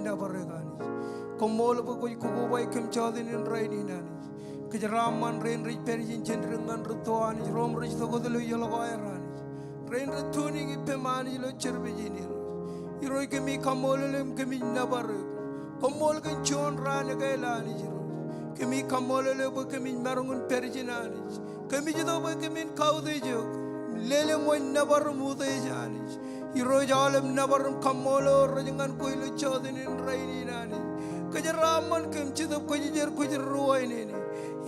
never regani. Kommol ko koba ikem chodin in rainy nani. Kajaraman rain rich perjin chendrengan rutuani rom rich to go the yellow irani. Rain returning ipemani lo cherbejini. Hero kemi Kommol kemi never. Kommol can chon ran agailani. Kemi Kommol kemi marungun perjinani. Kemi jido kemi cow the joke. Lele moy never move the janish. Hero jalam never Kommol rajangan koilo chodin in rainy nani. Kajaraman kem chidop kajer kajer ruwaini.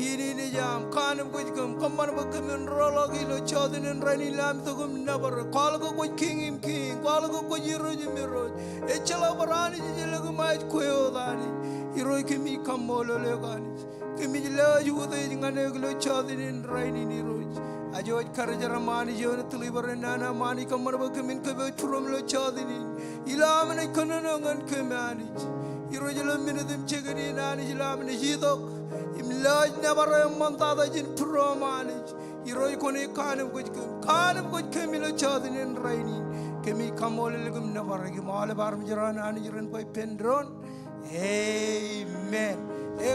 Ini jam kanam kujkum kaman bakum in rolagi lo chodin in rainy lam tugum never. Call go king king. Call go kujiro jimiroj. Echala barani jilagu maj koyo dani. Hero kemi Kommol legani. Kemi jila jude jingane lo chodin in rainy ni roj. Ajo karajaramani jona tulibar nana mani kaman bakum in kebe churum lo chodin in. Ilamane kananangan kemani. Hero jila minutim chegani nani jilamane jidok. Imlaj never montada jin promani. Hero kone kanam kujkum lo chodin in rainy. Kemi Kommol legum never gimale barm jiran ani jiran pay pendron. Amen.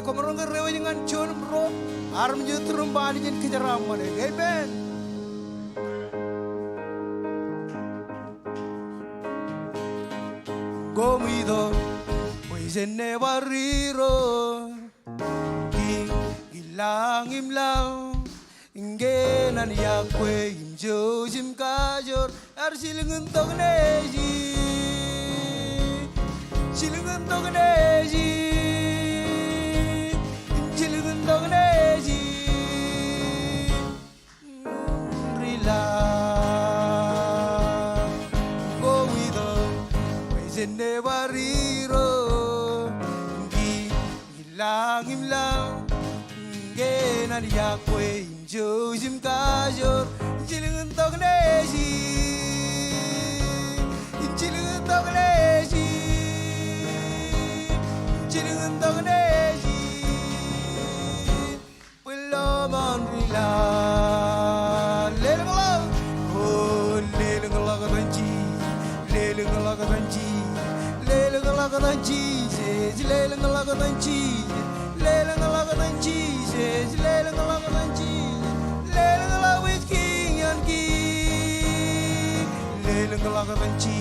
Komaranga rewa jangan chon bro. Arm jutrum bani jin kajaraman. Amen. Gomido. Sene bariro ilang imlaw ingenan Iakwe imjo jim kajor silungun togneji silungun togneji silungun togneji rila gomido sene bariro Imlang Genan Iakwe imjo jim kajor Jilungun togneji Jilungun togneji Jilungun togneji Puloman rila Lelungala Oh lelungala katanji Lelungala katanji Lelungala katanji Lelungala katanji Lelungala katanji Lelungala katanji Lelungala with king and king Lelungala katanji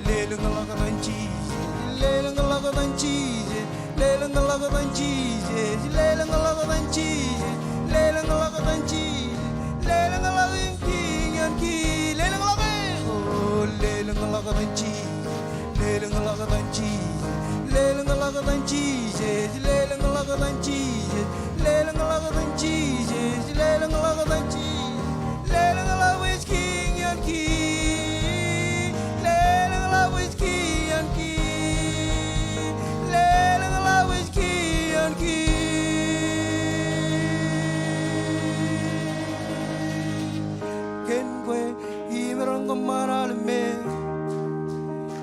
Lelungala katanji Lelungala katanji Lelungala katanji Lelungala katanji Lelungala katanji Lelungala with king and king Lelungala oh Lelungala katanji Lelungala katanji Lelungala katanji Lelungala katanji Lelungala katanji Lelungala katanji Lelungala with king and king Lelungala with king and king Lelungala with king and king Kenwe imerong maralme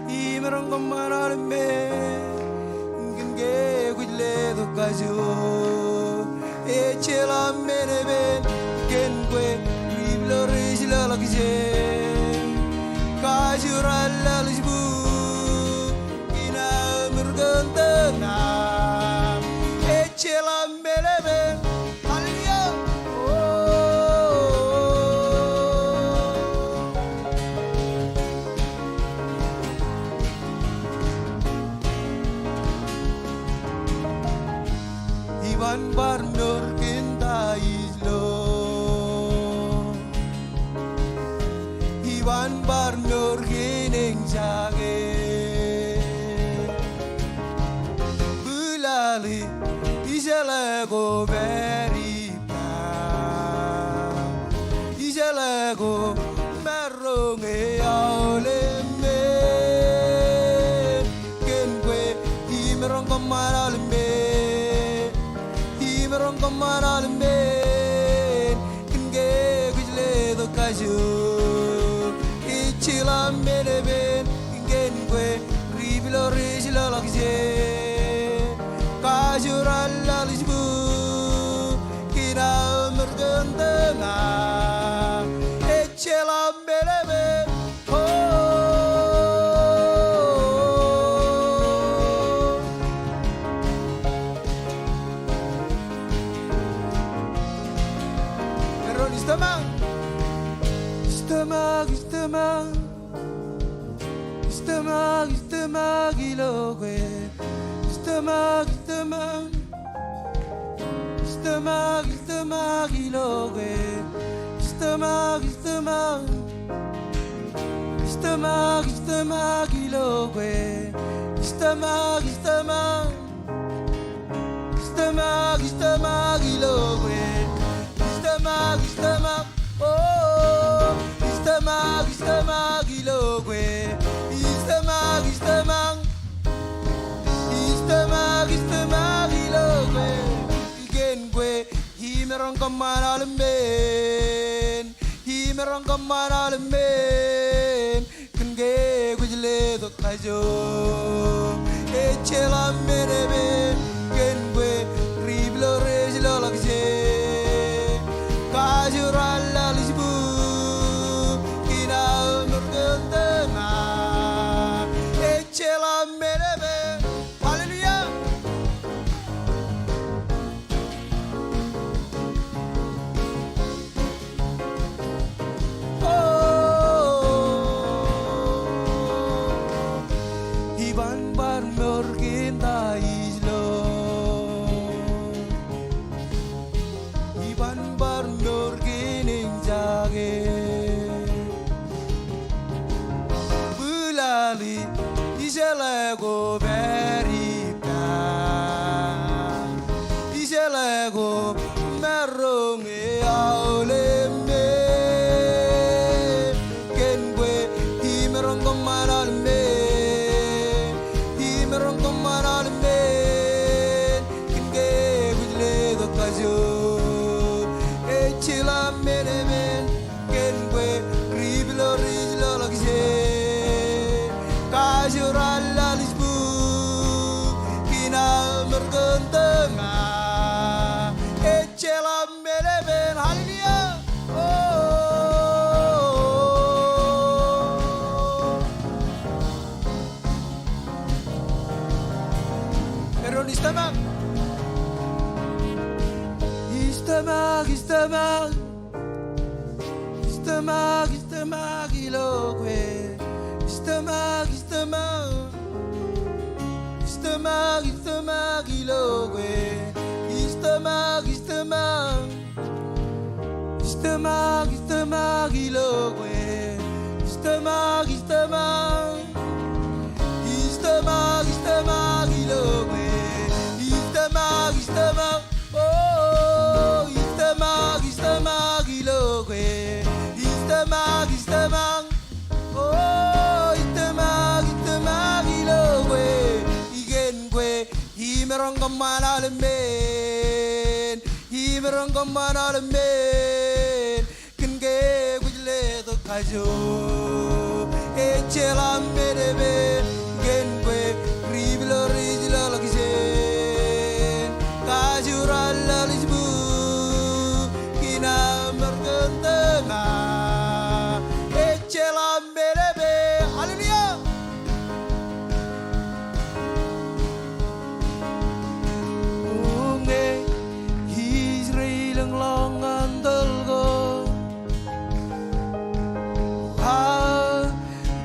imerong maralme do kajo echela meneben kenwe riblo rijla lagje kajura laljibu ina murgantana echela meneben hallelujah Iban barnor kinda islo Iban barnor gining jage Bulali isala go beripa Isala go marronge auleme Kenwe imerong kamaralme Kommol men kinge gujle do kajo ichila meneben kinge riblo rijla lagje kajura laljibu kina murgandana ichila meneben Iakwe,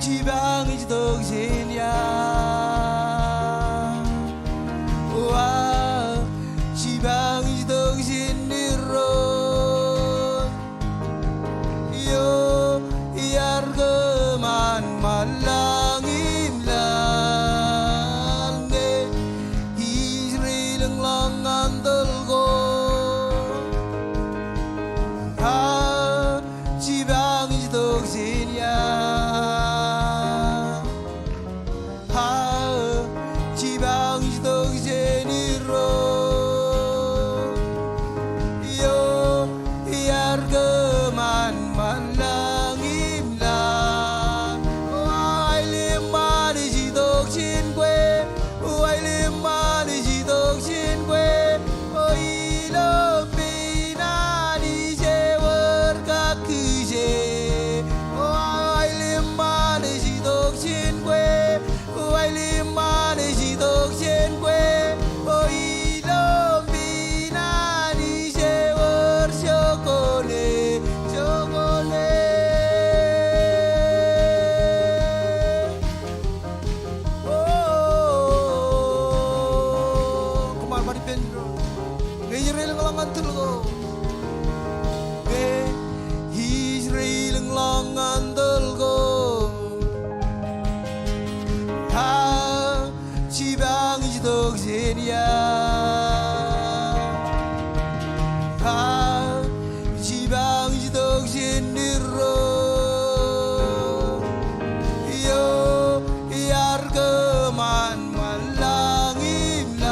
Jibangi dog zenia 지독 제리야 지방 지독 제니로 요 야르그만 말랑임라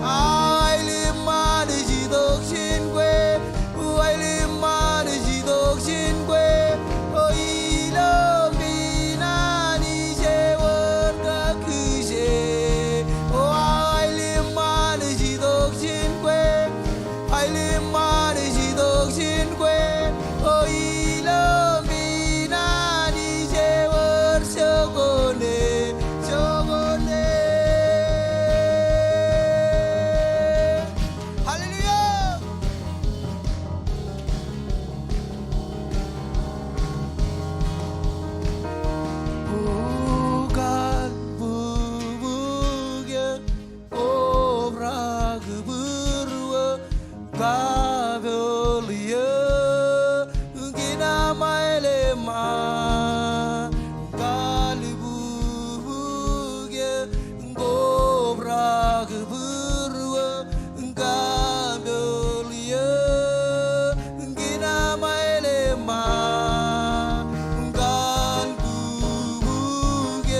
아일리만 지독 신괴 아일리만 지독 신괴 이름이나 니제원가 그제 아일리만 지독 신괴 아일리만 지독 신괴 이름이나 니제원 저거네 저거네 할렐루야 우간 부부게 오브라 그부르워 가별리여 기나마엘레마 갈리부부게 오브라 그부르워 가별리여 기나마엘레마 간부부게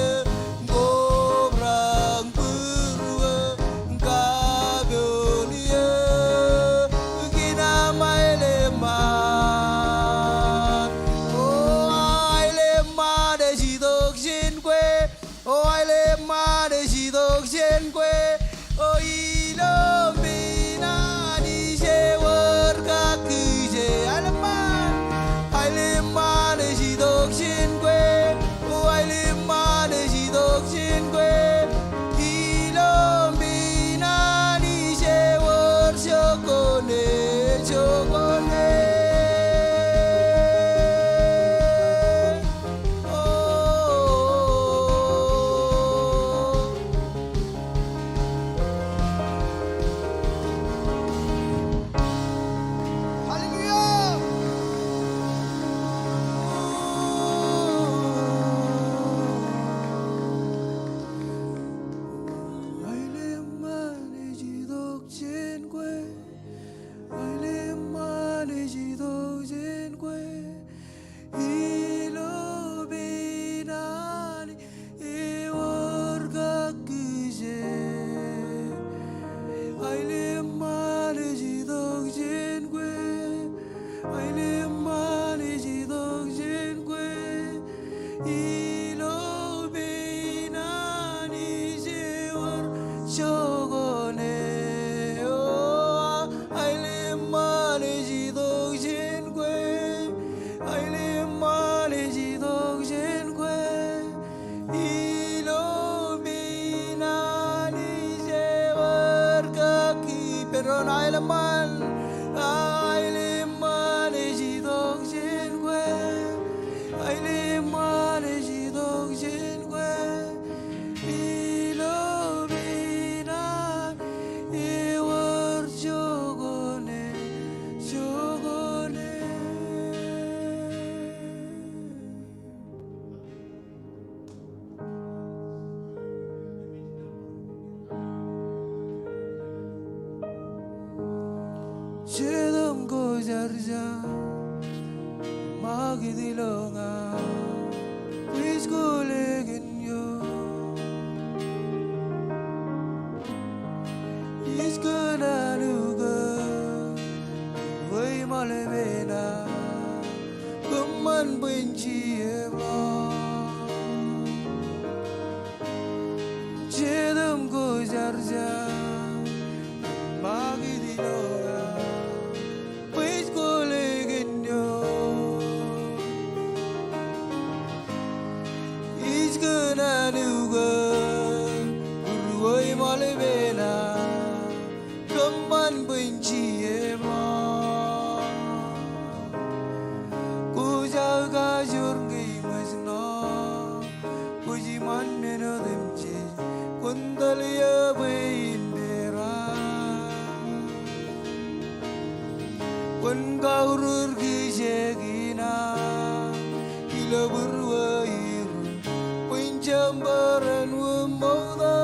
오브라 그부르워 가별리여 기나마엘레마 오 아일레마 내 지독신괴 오 아일레마 내 지독신괴 오 이놈이나 니제월가 그제 아일레마 내 지독신괴 오 아일레마 내 지독신괴 이놈이나 니제월 저거네 저거네 할렐루야 아일레만의 지독진괴 아일레만의 지독진괴 이로비나니 이월가 그제 아일레만의 지독진괴 아일레만의 지독진괴 이로비나니 제월 저거네 아일레만의 지독진괴 아일레만의 지독진괴 이로비나니 제월 가기 베론 아일레만의 지독진괴 아일레만의 지독진괴 이로비나 이월 저거네 저거네 제동 고자르자 마기 딜렁아 위스콜레긴요 이스크나누가 왜 말레베나 그만 벤치에봐 제동 고자르자 마기 딜렁아 위스콜레긴요 이스크나누가 왜 말레베나 그만 벤치에봐 구자가 jorgi masno kujiman meno demche kundalia beinbera kun gaurur gijegina ilabur wairu pinjambaran wumoda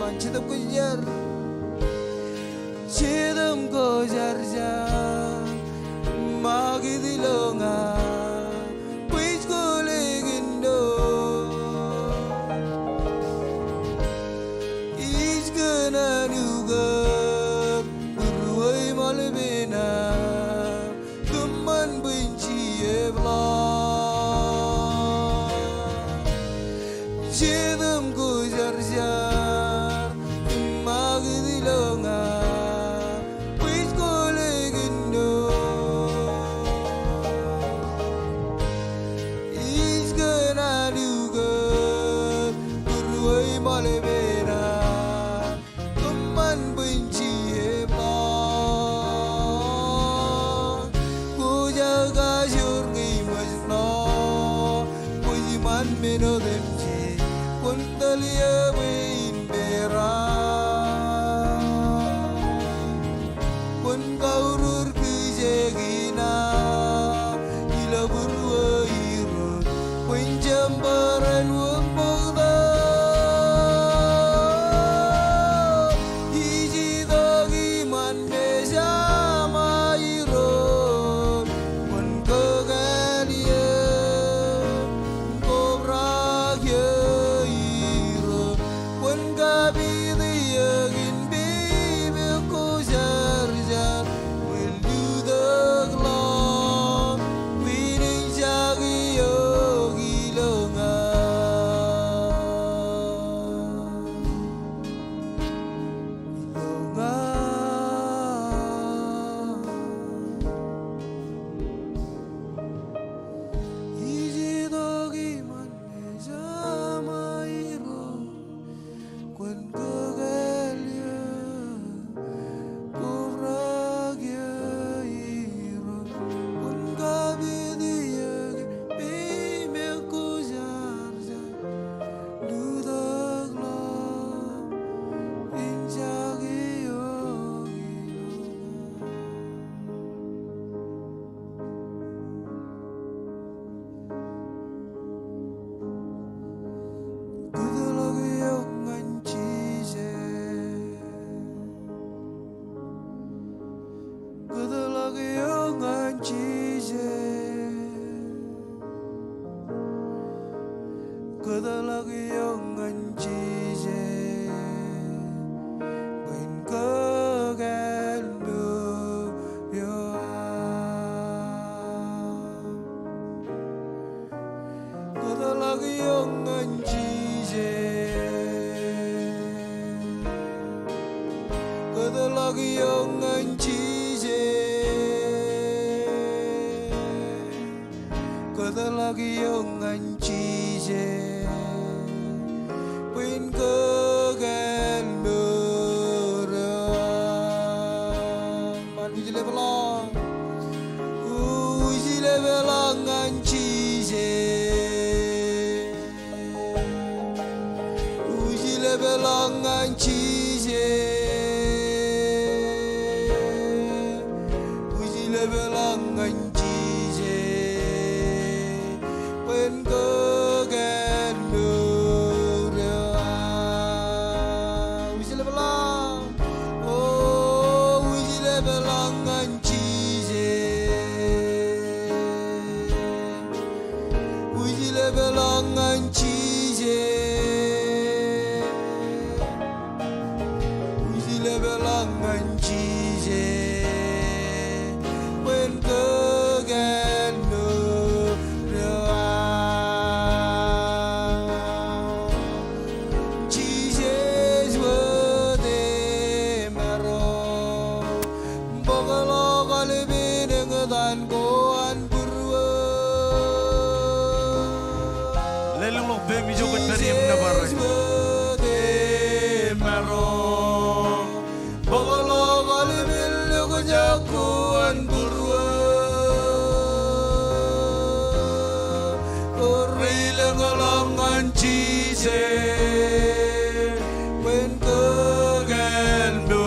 ban chidam ko jar chidam ko jar jar magi dilonga puis ko legindo is gonna do good ruai malbena tuman benci ebla chidam ko jar jar magi dilonga puis ko legindo is gonna do good ruai malbena tuman benci ebla ko jaga jurgi majno ko man meno demji kundalia win bera kun gaurur kijegina ilaburu iru kun jambaran wumboda iji dogi man meja mairo kun kagalia kobragya iro kun gabidiya gin bibi ko jar jar will do the law winning jagi yogi longa iji dogi man meja mairo kun kagalia kobragya iro kun gabidiya bime ko jar jar ludag la injagi yogi kudalag yok nganchise kudalag yok nganchise kudalag yok nganchise when kagando yo kudalag yok nganchise kudalag yok nganchise kudalag yok nganchise when kagando man ujile belong nganchise ujile belong nganchise ujile belong nganchise when kagando ujile belong oh ujile belong nganchise ujile belong nganchise ujile belong nganchise when kagando Jesus word maro bogalo galbi dengan goan purwa lelong lok be mi jogot beriem na bare maro bogalo galbi jagoan purwa korile golongan cise when kagando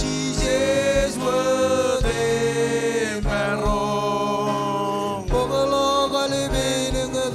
Jesus word maro bogalo galbi dengan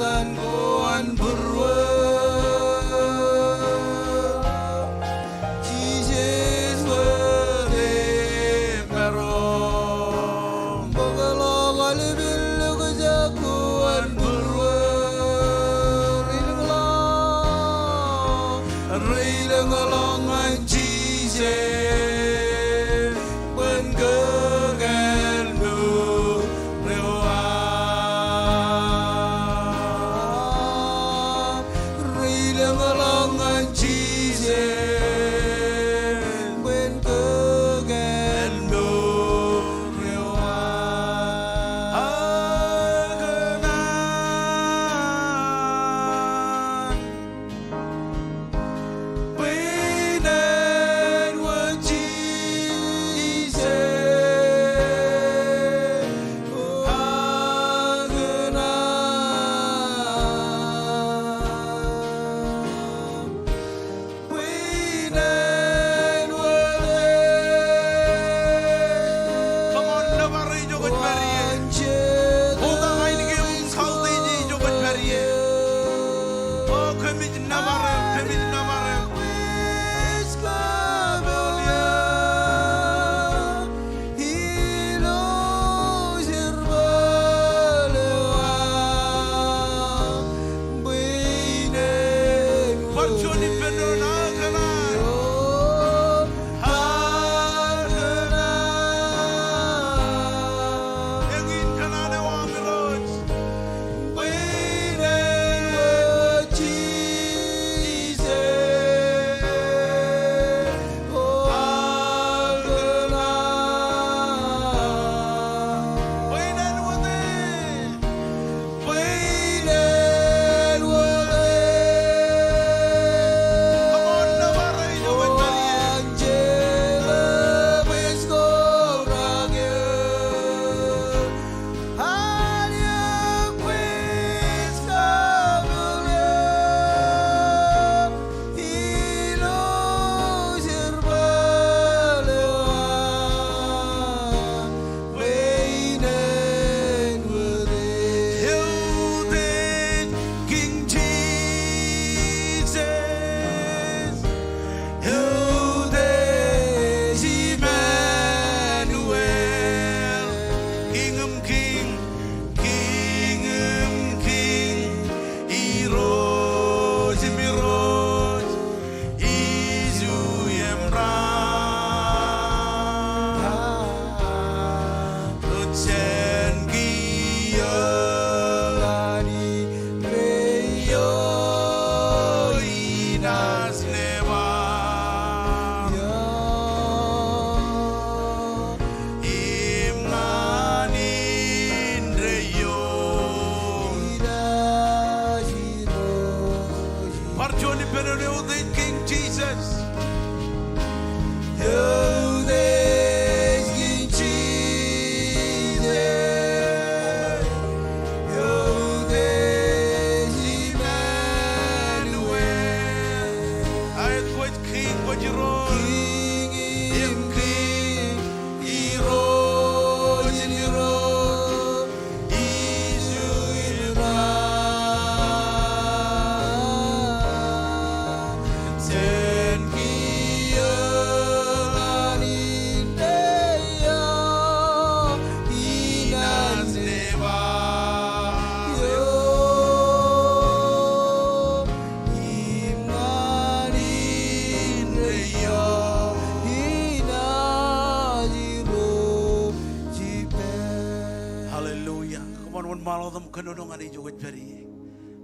Come on, one malo them kanunong ani jogot peri.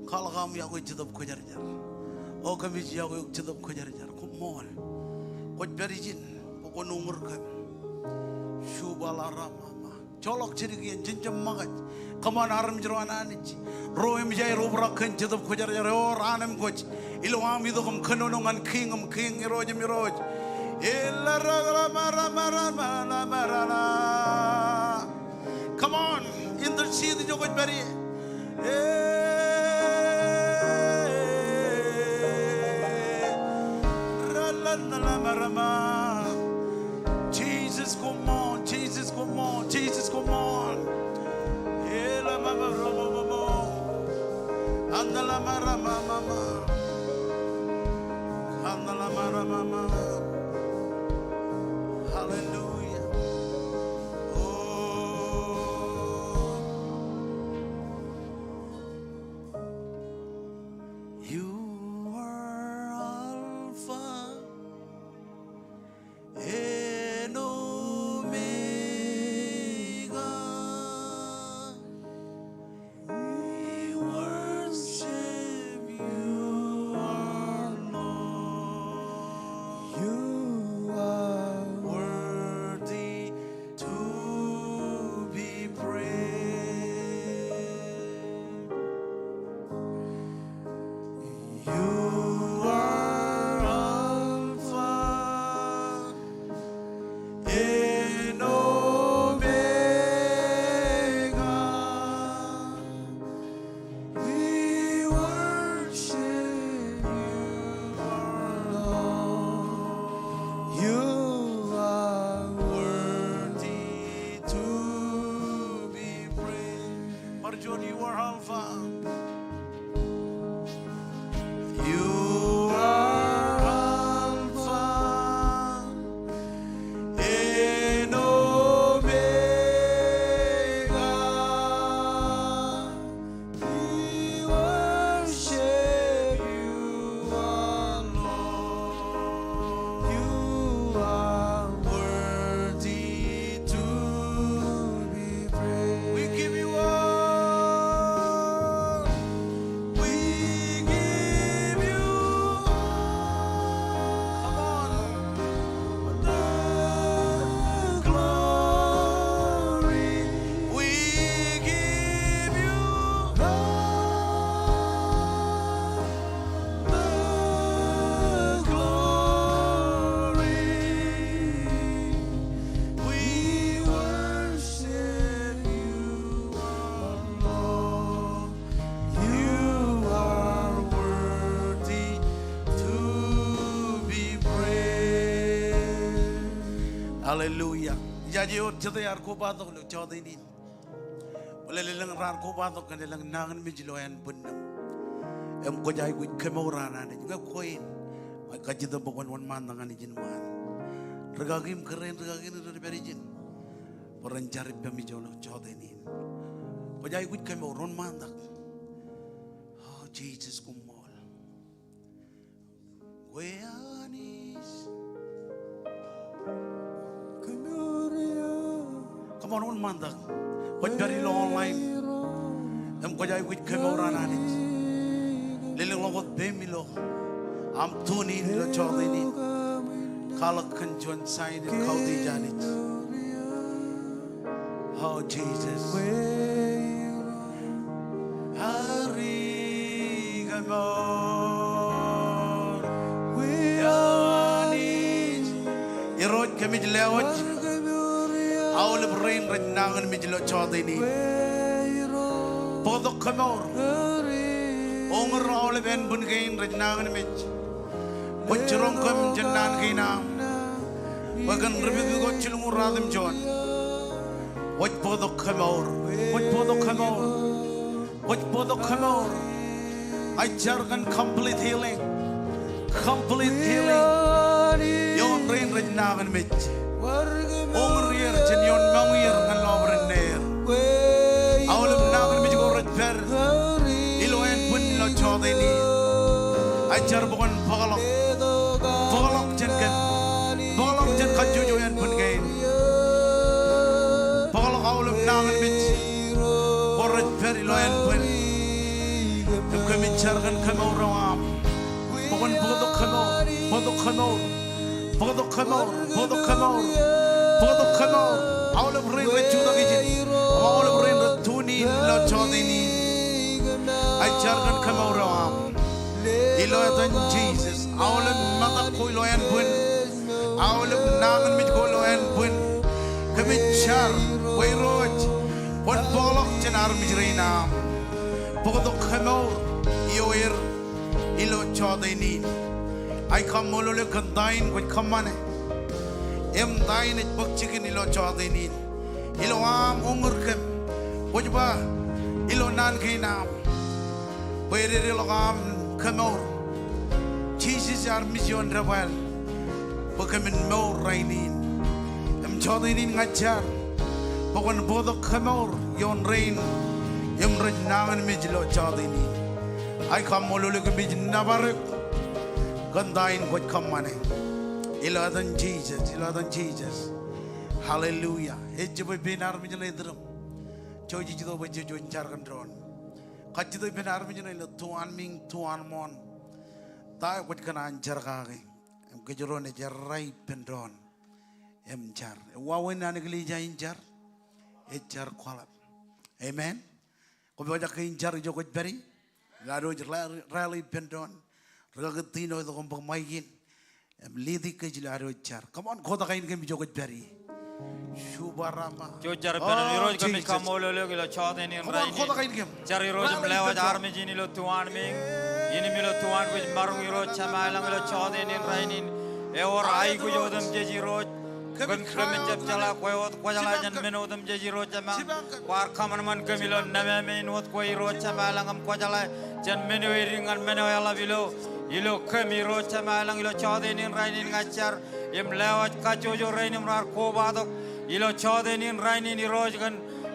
Kalagam Iakwe to the Kojarjar. O Kamiji Iakwe to the Kojarjar. Kommol. What perijin? Okonumurkam. Shubala Rama. Cholok Chirigi and Ginger Magat. Come on, Aram Joananich. Roem Jay Robrakan to the Kojarjar or Anam Goch. Iloam Yidom Kanunong and King Eroj Miroj. Come on, in the sea the Jogot Berry. Jesus, come on, Jesus, come on, Jesus, come on. Hallelujah. You are Alpha and Omega. We worship you, our Lord. You are worthy to be praised. You are Alpha and Omega. We worship you, our Lord. You are worthy to be praised. Marjon, you are Alpha. You are Alpha and Omega. We worship you, our Lord. You are worthy to be praised. We give you all. We give you all. Come on. The glory. We give you all. The glory. We worship you, our Lord. You are worthy to be praised. Hallelujah. Jadi kita yar koba to lo chode ni. Boleh lelang ran koba to kan lelang nangan mijiloyan punam. Em ko jai ku kemorana ni juga koin. Mai kaji to pokon wan man tangan ni jinwan. Regagim keren regagin dari berijin. Perencari pemijolo chode ni. Ko jai ku kemoron mandak. Oh Jesus Kommol. Weanis. Come on, one mandak. What very long line. Em ko jai ku kemorana ni. Lelang logot bemilo. Am tuni lo chode ni. Kalak kanjon sign in kaudi janit. Oh Jesus. Hari gamor. Weanis. Iroj kemij lewat. Aul brain renangan mijlo chode ni. Podok kamor. Onger aul ben bungain renangan mij. Wajrong kam jennan kinam. Wagan rebidu gochilung radim John. What podok kamor. What podok kamor. What podok kamor. I jargon complete healing. Complete healing. Yon rain renangan mij. Ongrier chen yon mangir ngan lobren ner. Aulum nagan mij go retper. Iloen pun lo chode ni. Ajar bukan pagalok. Pagalok chen kan. Pagalok chen kajuju yan pun gain. Pagalok aulum nagan mij. Boraj peri lo en pun em kami chargan Kommol rawam pokon bodo Kommol all of rain with you the vision all of rain the tuni lo chodini I chargan Kommol rawam ilo dan Jesus all of mata koi lo en pun all of nagan mit ko lo en pun kami char way roj pon bolok jenar mijreina bodo Kommol yoir ilo chodini I come molole kandain with kamane em dain it buk chicken ilo chodini ilo am umurkem wajba ilo nan kinam where ilo am Kommol Jesus our mission raval bukamin mo rainin em chodini ngachar bukon bodo Kommol yon rain em rajnangan mijlo chodini I come molole kabij nabarek Gandain what come money. Iladan Jesus. Hallelujah. Ejibu bin army ledrum. Joji do bejo jargon dron. Kajido bin army le tuan ming tuan mon. Ta what can anjargage. Em gejron e jarai pendron. Em jar. Wawen anigli jainjar. E jar kwalap. Amen. Ko beja kain jar jogot beri. Laro rally pendron. Ragatino the company maigin. Lidi Kajilaro char. Come on, Koda kain game jogot berry. Shubarama. Jojar Peniro kami Kommol lo chodeni raini. Koda kain game. Jari rojum lewat army jini lo tuan ming. Ini milo tuan kuj marung iro chamalang lo chodeni raini. Eor ai kuj odam jeji roj. Kami jab jala koi jala jan meno odam jeji roj chamang. War kaman man kami lo name menot koi roj chamalang am koi jala jan meno iringan meno yala bilo. Ilo kami ro chamalang ilo chodenin rainin ngachar im lewat kacojo rainim rar koba dok ilo chodenin rainin iroj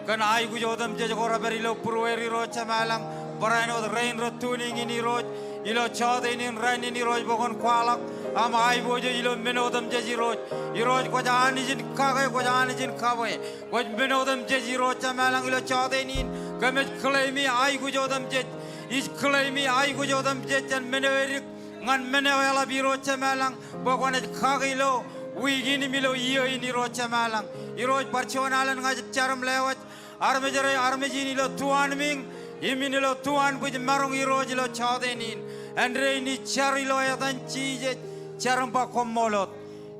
kan ai gujodam je jogora ber ilo purweri ro chamalang baraino rain ro tuning ini roj ilo chodenin rainin iroj bogon kwalak am ai bojo ilo menodam je jiroj iroj ko jani jin khawe ko menodam je jiroj chamalang ilo chodenin kamet claimi ai gujodam je is claimi ai gujodam je jan meneweri ngan menewela biro chamalang bogone khagilo wigini milo iyo ini ro chamalang iroj parchonalan ngaj charam lewat armejini lo tuan ming imini lo tuan buj marong iroj lo chodenin andre ini chari lo yadan chije charam pa Kommolot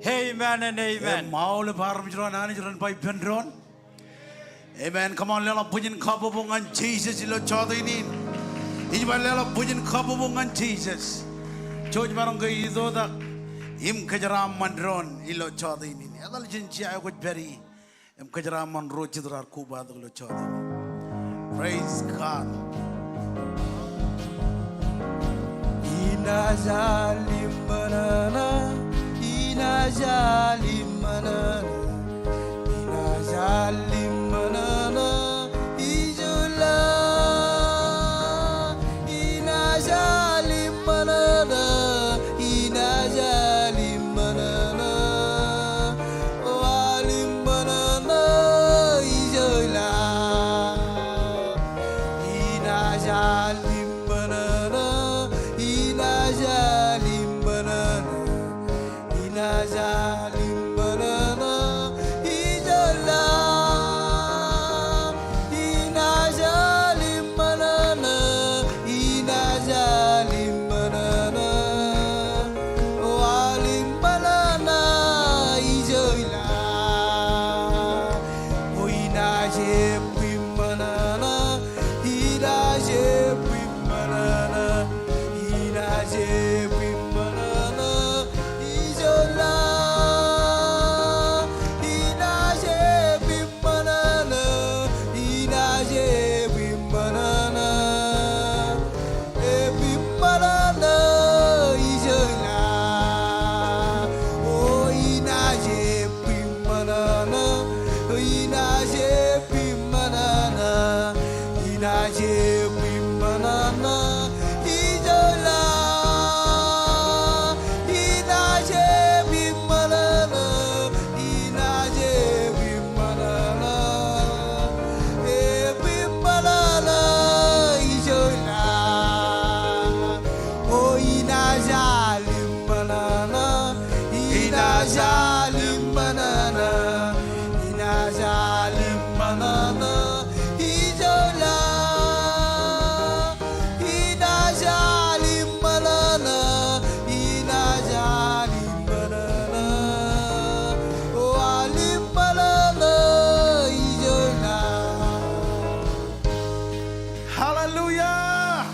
amen and amen maul parmjron anjron pai pendron amen come on lela bujin khabubungan Jesus lo chodenin ijbal lela bujin khabubungan Jesus George Maranga izoda im kajaram mandron ilo chodini adal jinchi ay ko beri im kajaram man ro chidrar kuba dolo chodini praise God ina zalim manana ina zalim manana ijula ina zalim manana la Hallelujah.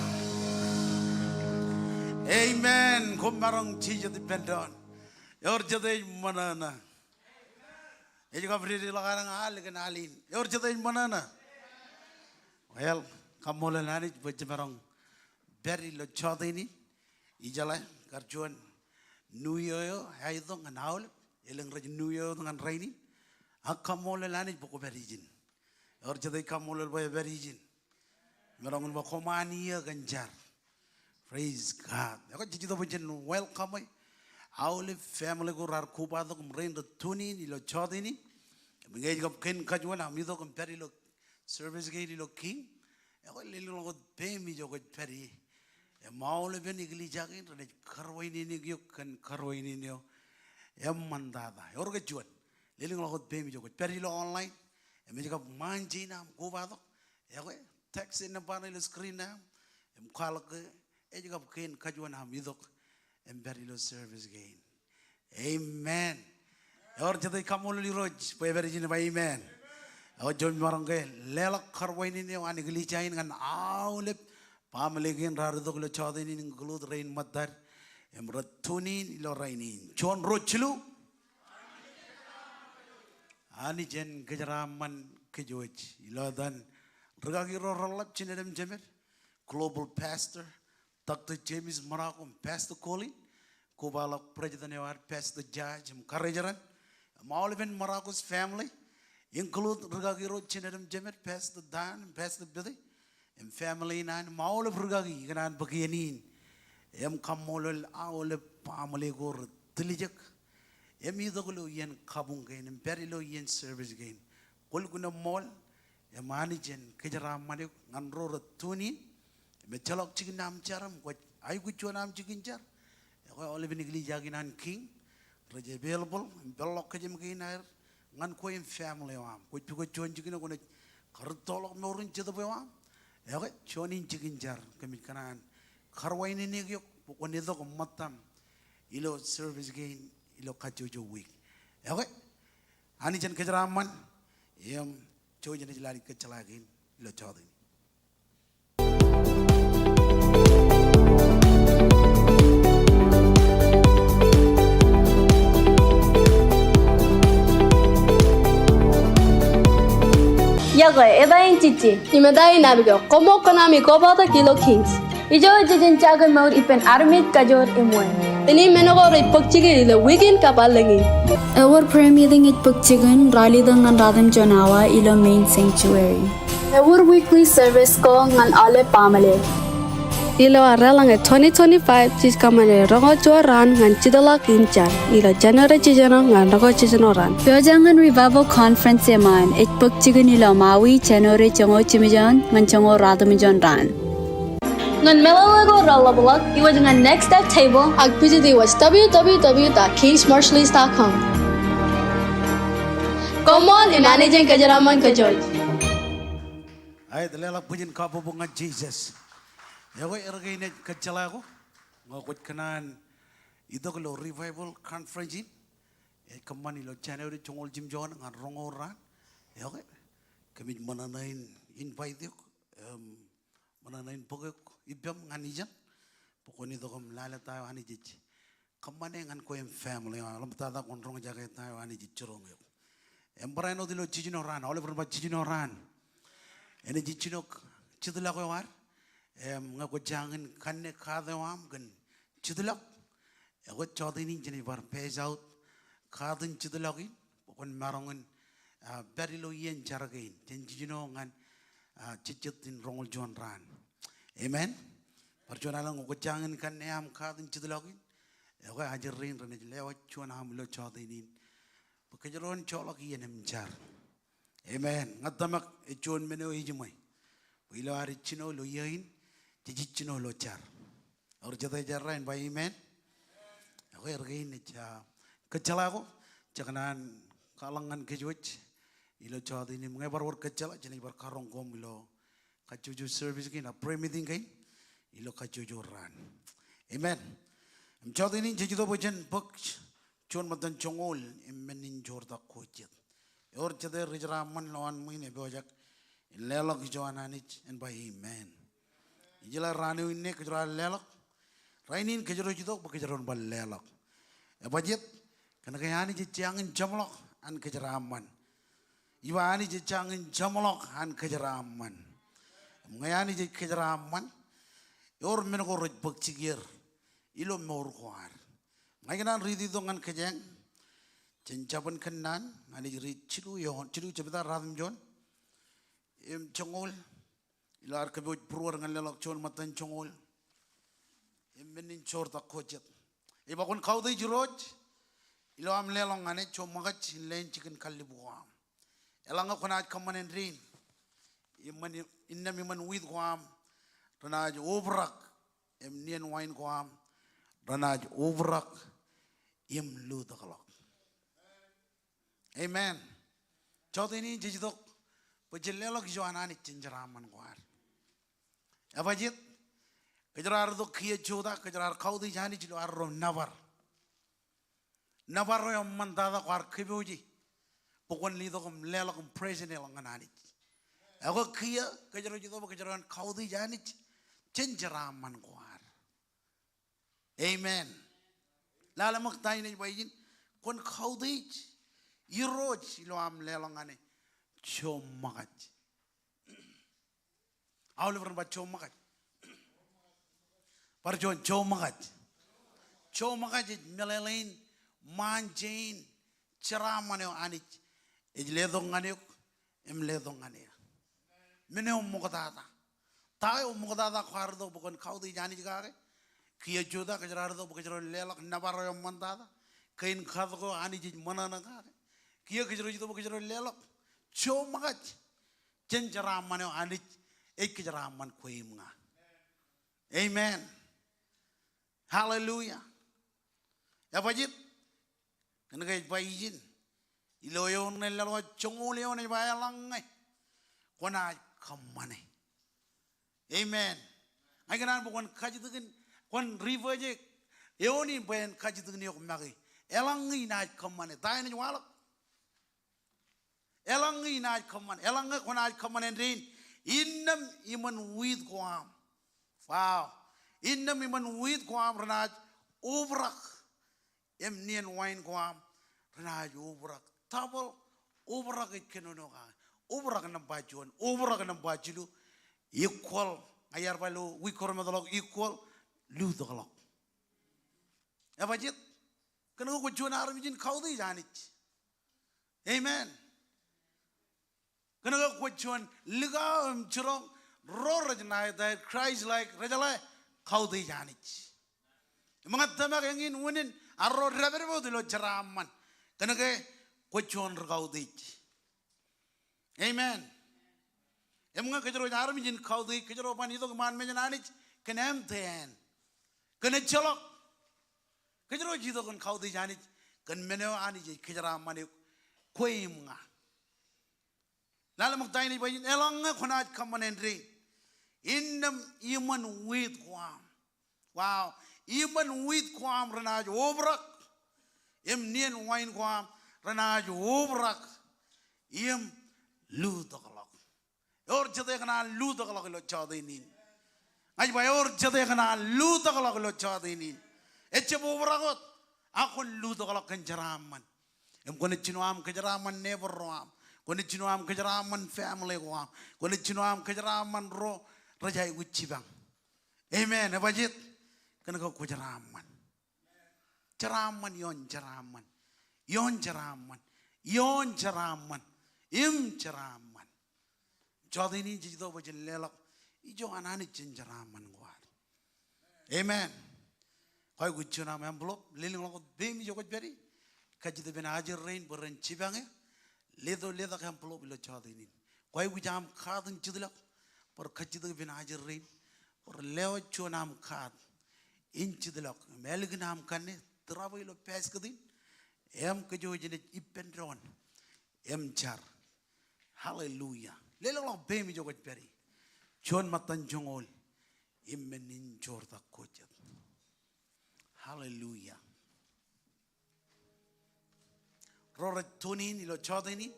Amen. Kummarang chija dependon. Yor jadai manana. Ejika free lagarang aligan alin. Yor jadai manana. Well, Kommol nani bujmarang very lo chodini. Ijala karjuan New Year haidong an aul. Ilang raj New Year dengan raini. Kommol nani buku berijin. Yor jadai Kommol boy berijin. Merong ba komania ganjar. Praise God. Ako jijito po dyan, welcome ay. Auli family ko rar koba to kum rain the tuni ni lo chodi ni. Mingay ko ken kajwan amido kum peri lo service gay lo king. Ako lilo ko pemi jo ko peri. Mauli ben igli jagin rene karway ni niyo kan karway ni niyo. Mandada. Yor ko juan. Lilo ko pemi jo ko peri lo online. Mingay ko manji na koba to. Ako text in the panel screen na. Kala ko. Ejika ken kajuan hamidok emberilo service gain. Amen. Or jadai Kommol liroj po everijin ba amen. Or jon marangge lelak karwaini ni ani gilichain kan aulep pamlegin rardok lo chodini ngulud rain madar emratuni lo rainin. Jon rochlu ani jen gejaraman kejoj ilodan regagiro rolap chinedem jemer global pastor Dr. James Marakum, Pastor Colin, Kubalak President Award, Pastor Judge, Karajaran, Maulvin Maraku's family, include Rugagiro Chinadam Jemet, Pastor Dan, Pastor Billy, and family nine, Maul of Rugagi, Gran Bagianin, Kommol, Aule Pamalegor, Tilijak, Emidogulu Yen Kabungain, and Perilo Yen service gain, Kulguna Mall, Emanijan, Kajara Madik, and Rora Tunin. Mecelok chicken nam charam, what I could chew nam chicken jar. I live in Jaginan King, Raja available, Bellokajim Gainer, Nancoin family, which you could join chicken on a cartol more into the way. Chonin chicken jar, Kamikanan, Carwine in Nigio, when is the Matam, Ilo service gain, Ilo Kajujo week. Anijan Kajaraman, Chojan is like Kachalagin, Ilo Chodin. Iakwe, edain cici, imedai nabigo, komo konami koba ta kilo kings. Ijo jijin jagan maud ipen armit kajor imwe. Ini menogo rai pokchige ilo weekend kapalangi. Our prayer meeting at Pugchigan, Rally Dang and Radham Jonawa, Ilo Main Sanctuary. Our weekly service ko ngan ale pamale. Ilo aralang 2025 chis kamane rongo ran ngan chidala kinchar. Ilo January chijano ngan rongo chijano ran. Pyojangan Revival Conference yaman at Pugchigan Ilo Maui, January Chongo Chimijan, Manchongo Radham Jon ran. Ngan melalago ralabalak, iwa dengan next step table, agpijidi was www.kingsmarshalleys.com. Kommol inanijan kajaraman kajoj. Ay, dalala pujin kabubungan Jesus. Yawa ergain kacalago, ngakut kanan itu kalau revival conference ini, kemana lo January Chongol Jim John ngan rongoran, yawa kami menanain invite yuk, menanain pokok ibam nganijan, pokoknya itu kami lala tahu anijij, kemana ngan koyem family, alam tada kontrong jaga tahu anijij curong yuk, emperan itu lo cicinoran, oleh berapa cicinoran, ini cicinok citulah koyar. Ngaku jangan kanne kadewam gan cedulak, aku codin ini jenis bar pay out, kadin cedulakin, pokon marangan berilo yen jaragain, jenjino ngan cicetin rongol John ran, amen. Perjuangan ngaku jangan kanne am kadin cedulakin, aku ajarin rene lewat cuan ham lo codin ini, pekerjaan colok yen emjar, amen. Ngatamak cuan menu ijumai, bilo hari cino lo yain. Jijicino lo jar, or jatuh jarrain by amen. Aku ergain aja kecelaku, jangan kalangan kejuj, ilo cawat ini mengebar war kecela, jadi bar karong kom ilo kacuju service gini, pray meeting gini, ilo kacuju ran, amen. Cawat ini jadi tu bukan buk, cuman matan congol, menin jorda kucit. Or jatuh rijraman lawan mui ne bojak, lelok joananich and by amen. Ijila ranu inne kejora lelok. Rainin kejoro jidok bekejoron bal lelok. Budget kana kayani jangin jamlok an kejeraman. Iwani jangin jamlok an kejeraman. Ngayani kejeraman. Yor menoko roj bakcigir. Ilo mor kuar. Ngayanan ridi dongan kejeng. Cencapan kenan. Ani rid cilu yon cilu cepeta radam jon. Chongol. Ilar keboj pruar ngan lelok chon matan chongol. Menin chor tak kojet. Ibakun kau dai juroj. Ilo am lelong ane chom magat len chicken kalibuam. Elanga konat kamanen rin. Iman innam iman with guam. Ranaj overak. Em nien wine guam. Ranaj overak. Im lu takalok. Amen. Chot ini jijidok. Pejilelok joanani cinjaraman guar. Apa jit? Kejarar do kia joda kejarar kau di jani jilu arro navar. Navar yang mantada kuar kibuji. Pokon lido kum lelok kum presene langanani. Aku kia kejarar jitu kejaran kau di jani cinjaraman kuar. Amen. Lala maktai ni bayin kon kau di iroj ilo am lelongane chom magat. Awal berba chom magat. Parjon chom magat. Chom magat melelain manjain ceramane anich. Ejledong ngane em ledong ngane. Mene umukatata. Tayo umukatata khardo bukan kau di jani jagare. Kia joda kejarardo bukan kejar lelak nabaro yang mantada. Kain khardo anich mana nagare. Kia kejar itu bukan kejar lelak. Chom magat. Jen ceramane anich. Ek kejeraman kuimnga. Amen. Hallelujah. Ya pajit. Kena kaya pajin. Iloyon nelawa chongulion ni bayalang. Kona kamane. Amen. Ay kanan bukan kajitukin. Kon river je. Eoni bayan kajitukin yok magi. Elangi na kamane. Tayo ni walak. Elangi na kamane. Elangi kona kamane rin. Innam iman with guam. Wow. Innam iman with guam renaj overak. Em nien wine guam renaj overak. Tabel overak it kenonoga. Overak nam bajuan. Overak nam bajulu. Equal. Ayar balu we kormadalog equal. Ludalog. Apa jit? Kena ko juan armijin kau di janich. Amen. Kena ko juan liga churong roar janai that cries like rajala kau di janich. Mga tamak engin unin arro raberbo dilo jaraman. Kena ko juan kau di. Amen. Emang kejero armijin kau di kejero pan itu keman menjanich kenem ten. Kena celok. Kejero jido kan kau di janich kan meneo anich kejeraman kuimnga. Lalu maktai ni bayin elanga konat kamanendri. Innam iman with kuam. Wow. Iman with kuam renaj obrak. Im nien wine kuam renaj obrak. Im ludakalak. Or jade kana ludakalak lo chadinin. Ay bay or jade kana ludakalak lo chadinin. Eche obrakot. Akon ludakalak kenjaraman. Im kone chinuam kenjaraman never roam. Kone chinuam kejeraman family guam. Kone chinuam kejeraman ro rajai ucibang. Amen. Abajit. Kena kau kejeraman. Jeraman yon jeraman. Yon jeraman. Yon jeraman. Im jeraman. Jadi ini jadi bajil lelak. Ijo anani jeraman guar. Amen. Kau kucina memblok. Liling lakot bemi jokot beri. Kajitu bina ajar rain beren cibangnya. Ledo kan peluk bilo chadinin. Kau ujam kadang cedilak, per kacida bin ajar rain, per leo chonam kad, in cedilak, melgnam kanne, terabai lo pes kadin, em kejo jenis ipendron, em char, hallelujah. Lelo lo bemi jogot peri, chon matan jongol, imenin jorda kocet, hallelujah. Rorat tunin ilo chadini,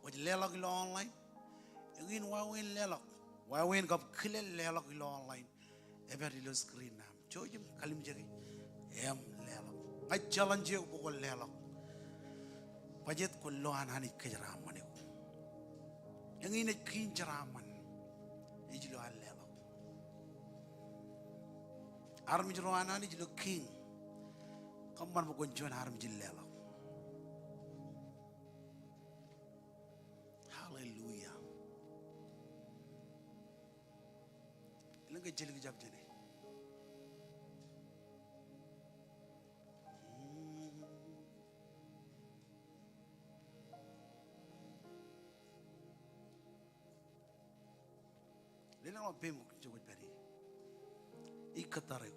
waj lelak ilo online. Ingin wawin lelok, wawin kap kilel lelok ilo online, eber ilo screen nam, cojem kalim jadi, lelok, ngai jalan jauh pukul lelok, pajet kullohan hani kejeraman itu, yang ini kinjeraman, ijlo al lelok, armi jeroan hani ijlo king, kamar bukan jual armi jil lelok. Hallelujah. Ilang kajil kejap jadi. Ilang apa pemuk cukup beri. Ikat tarik.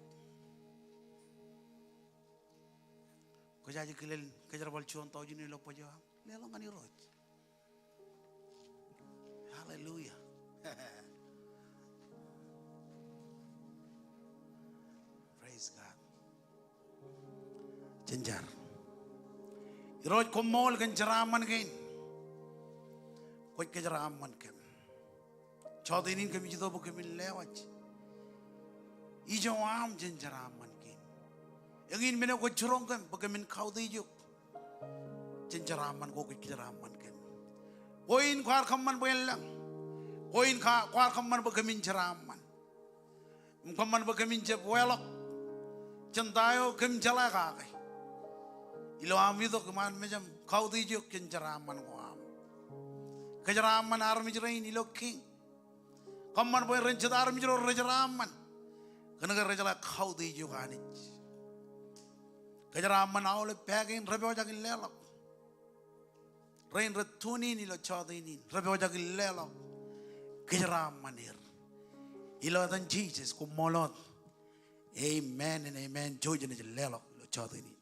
Kau jadi kelil kejar bal cuan tahu jenis lopo jawab. Lelang kan irot. Hallelujah. Praise God. Jenjar. Iroj Kommol kan jeraman kan. Kau kejeraman kan. Chod ini kami jatuh bukan lewat. Ijo am jenjeraman kan. Yang ini mana kau cerong kan bukan kau dijuk. Jenjeraman kau kejeraman kan. Koin kuar kaman belang, koin kuar kaman bagamin jeraman, kaman bagamin jebwelok, centayo kem jalaka, ilo am itu keman macam kau dijuk jeraman kuam, kejeraman armi jerain ilo king, kaman boy rencet armi jeraman, kena kerja kau dijuk anij, kejeraman awal pegin rebe wajakin lelok. Rain retuni ni lo chodi ni rabe wajak lelo kejaram manir ilo dan Jesus Kommolot amen and amen jojo ni lelo lo chodi ni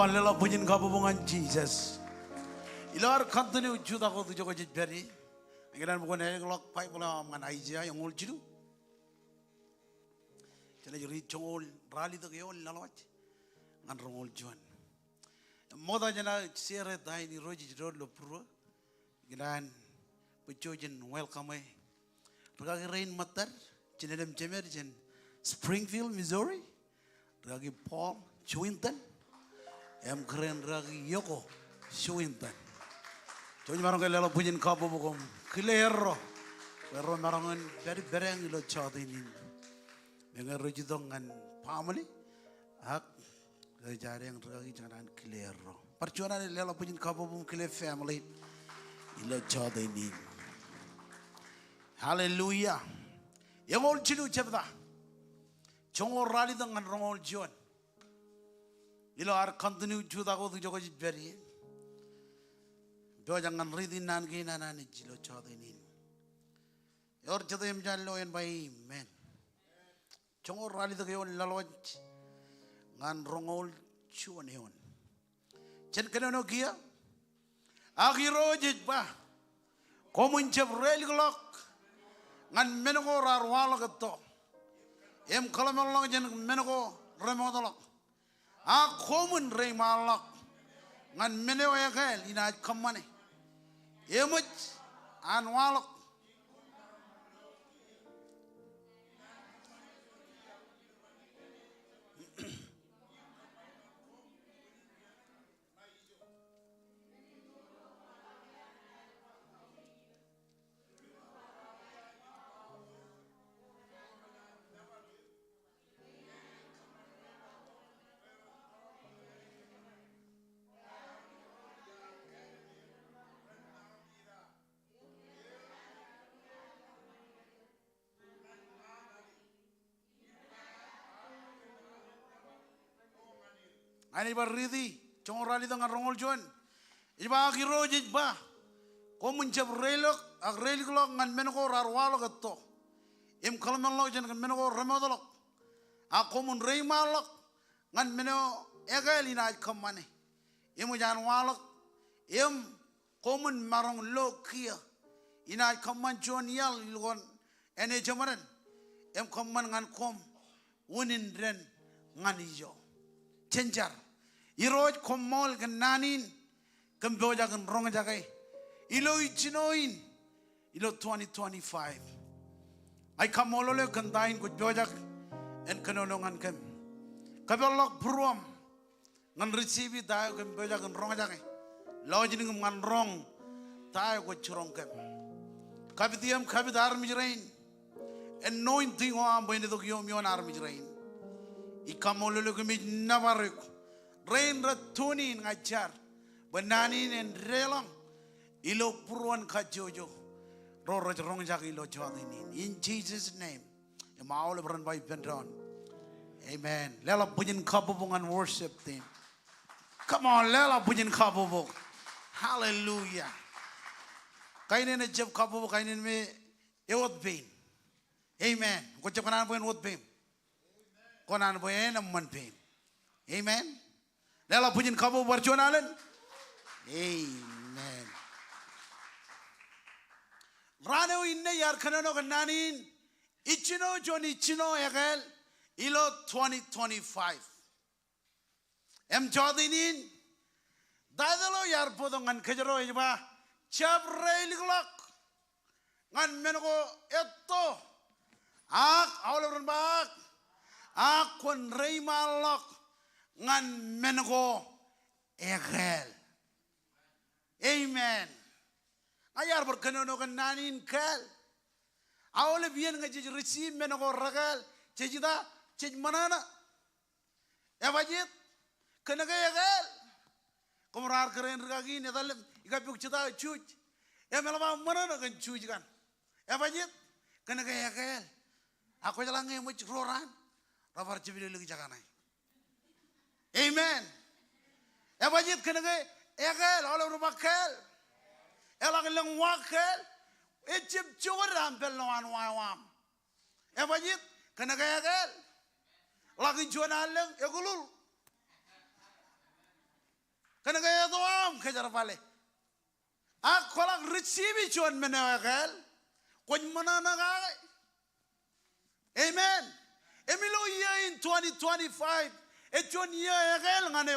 Come on, lela punya kabubungan Jesus. Ilar continue juda ko tu jogo jiberi. Akhirnya bukan elok pai bola man Asia yang ul jiru. Jadi juri chongol rally tu kyo lalawat. Ngan rongol juan. Moda jana sere dai ni roji jiro lo pura. Akhirnya pujojen welcome. Ragi rain matar. Jenedem jemer jen Springfield, Missouri. Ragi Paul Swinton. Em keren ragi Yoko Swinton. Jadi marang kalau pujian kabu bukom kilero, pero marangan very bereng ilo cahaya ini. Dengan rujudongan family, hak rejari yang ragi jangan kilero. Perjuangan kalau pujian kabu bukom kile family ilo cahaya ini. Hallelujah. Yang ol cilu cepda, congor rali dengan rongol juan. Ilo ar continue juda ko tu jogo jiberi. Doa jangan ridin nan gina nan jilo chadinin. Yor chado em jallo en bai men. Chongor rali to yon laloj ngan rongol chuan yon. Chen kenono kia. Agiro jitba. Komun chep rel glok ngan menogo rarwalo gato. Em kalamolong jen menogo remodolok. A komun rei malak ngan menewa ya kael ina kamane. Emut anwalok. Ani barridi, congor rali dengan rongol juan. Iba akiro jitba, komun cep relok, ak relik ngan menoko rarwalo gato. Im kalmelok jen ngan menoko remodolok. Ak komun rei malok ngan meno egal ina kamane. Imu jan walok, im komun marong lo kia. Ina kaman juan yal ilgon ene jamaran. Im kaman ngan kom unin ren ngan ijo. Cenjar, iroj Kommol kenanin, kemboja kan rong jagai, ilo ichinoin, ilo 2025. Ay Kommol le kantain ko bojak, en kanonongan kem. Kabelok pruam, ngan receive tayo kemboja kan rong jagai, lojin ngan rong tayo ko churong kem. Kabitiam kabidar mijrain, anointing o ambo ini to kiyom yon ar mijrain. Kommol le kemi navarek, rain ratunin ngajar, benanin en relang, ilo pruan kajojo, roroj rong jak ilo jodinin. In Jesus' name, emaul beran by Pendron. Amen. Lela pujian kabubungan worship team. Come on, lela pujian kabubung. Hallelujah. Kainin ejep kabubung kainin me ewot bein. Amen. Kau cakap kanan pujian ewot bein. Konan boyen amman pain. Amen. Lela pujian kabu berjualan. Amen. Rano inne yar kanano kananin. Ichino John ichino egal. Ilo 2025. Em jodinin. Dadalo yar podong ngan kejero iba. Chabrei liglok. Ngan menoko eto. Ak awal bak. Akon rei malok ngan mengo egel. Amen. Ayar berkenono kenanin kel. Awal biar ngaji receive mengo regel. Cejida cej manana. Evajit kenaga egel. Komrar keren regagi ne dalam ikapuk cita cuj. Melama manana kan cuj kan. Evajit kenaga egel. Aku jalan ngemut roran. Rafar cibili lagi jaganai. Amen. Ebajit kena ke ekel, oleh rumah kel, elak leng wakel, ecip cukur rampel lawan wawam. Ebajit kena ke ekel, lagi jual aleng ekulul. Kana kaya doam kejar pale. Ak kolak receive chuan menewakal. Kwen mana nagai. Amen. Emilo year in 2025. Echuan year egal ngane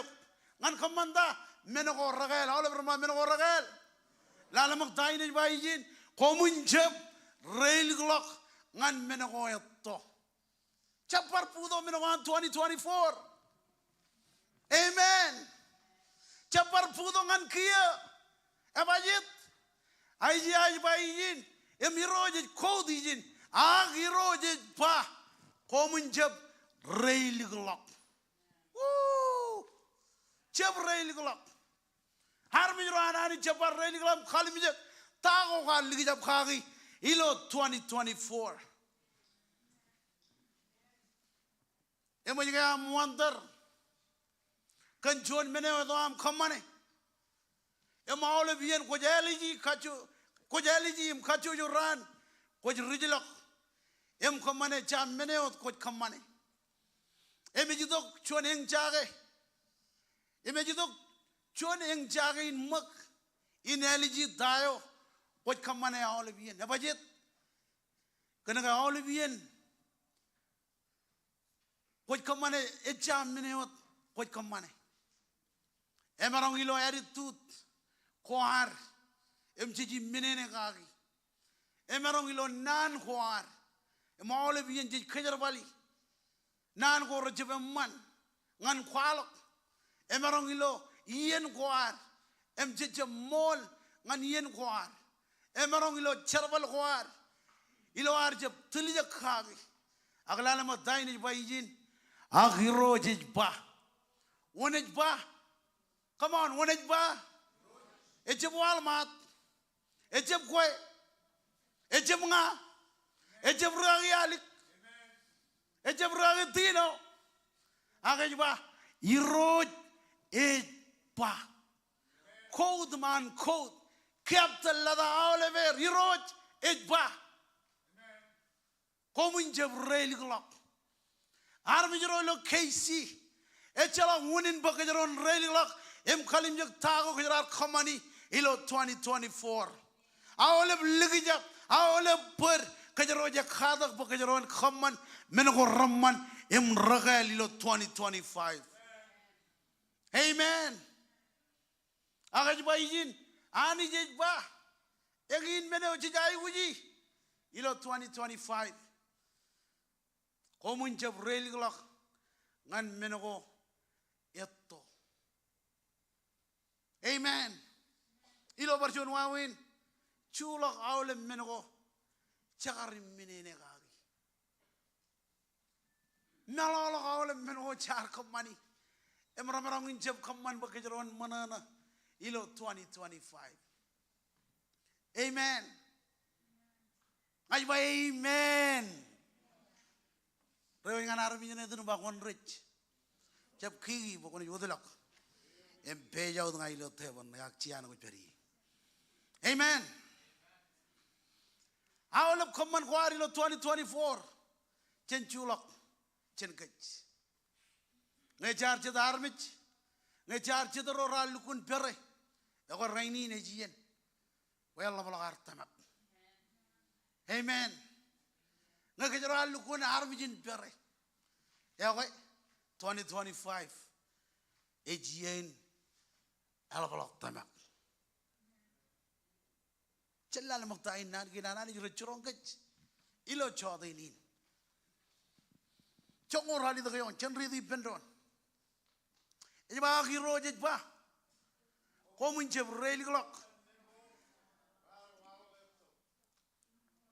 ngan kamanda menoko ragal. All over ma menoko ragal. Lala magdain ni bayin. Komunjab rail glock ngan menoko eto. Chapar pudo menoko 2024. Amen. Chapar pudo ngan kia. Abajit. Aiji bayin. Emiroje kodijin. Agiroje pa. Komunjab rail glock. Woo! Chap rail glock. Harmijro anani chapar rail glock khalimijak. Tago ka ligijab khagi. Ilo 2024. Emojga muandar. Kan John menewa doam kamane. Emaole bien kojaliji kachu kojaliji im kachu juran koj rijlak. Em kamane cham menewa koj kamane. Emejidok chuan eng jage. Emejidok chuan eng jage in mak in eliji dayo koj kamane aole bien. Abajit kanaga aole bien. Koj kamane echam menewa koj kamane. Emarong ilo eritut koar emjiji menene kagi. Emarong ilo nan koar emaole bien jij kejar bali. Nan ko rejebe man ngan kwalok. Emarong ilo yen koar emjiji mol ngan yen koar. Emarong ilo cherbal koar ilo arjeb tulija kagi. Aglala ma daini bayijin aghiro jij ba. Wonej ba. Come on, wonej ba? Ejeb walmat. Ejeb kwe. Ejeb nga. Ejeb ragi alik. Ejeb ragi tino. Agaj ba? Iroj ej ba. Code man code. Capital lada Oliver. Iroj ej ba. Komun jeb rail glock. Armijero lo KC. Echala wunin bakajaron rail glock. Em kalim jak tago kejar kamani ilo 2024. Awaleb ligijak awaleb per kejaro jak khadak bakajaron kaman menoko ramman em ragal ilo 2025. Amen. Agaj bayin ani jej ba egin meno jai uji ilo 2025. Komun jab rail glock ngan menoko etto. Amen. Ilo barjon wawin chulak awle menoko chakari menene gagi. Nalala awle menoko char kamani. Emramarang injab kaman bakajaron manana ilo 2025. Amen. Ayba amen. Rewa ngan arminya itu bakon rich. Jab kiri bakon yodilak. Empeja udang ilo teban yak cian ko peri. Amen. Awalap kaman kuar ilo 2024. Chen chulak, chen kach. Ngejar cita armich, ngejar cita roral lukun pere. Eko raini nejian. Well labalakar tamak. Amen. Ngejar lukun armichin pere. Eko 2025. Ejian. Alabalak tamak. Celal maktain nan ginana ni jurong kach. Ilo chode inin. Chongor hali dagayon chenri di pendon. Ejba akhiro jejba. Komun jeb rail glock.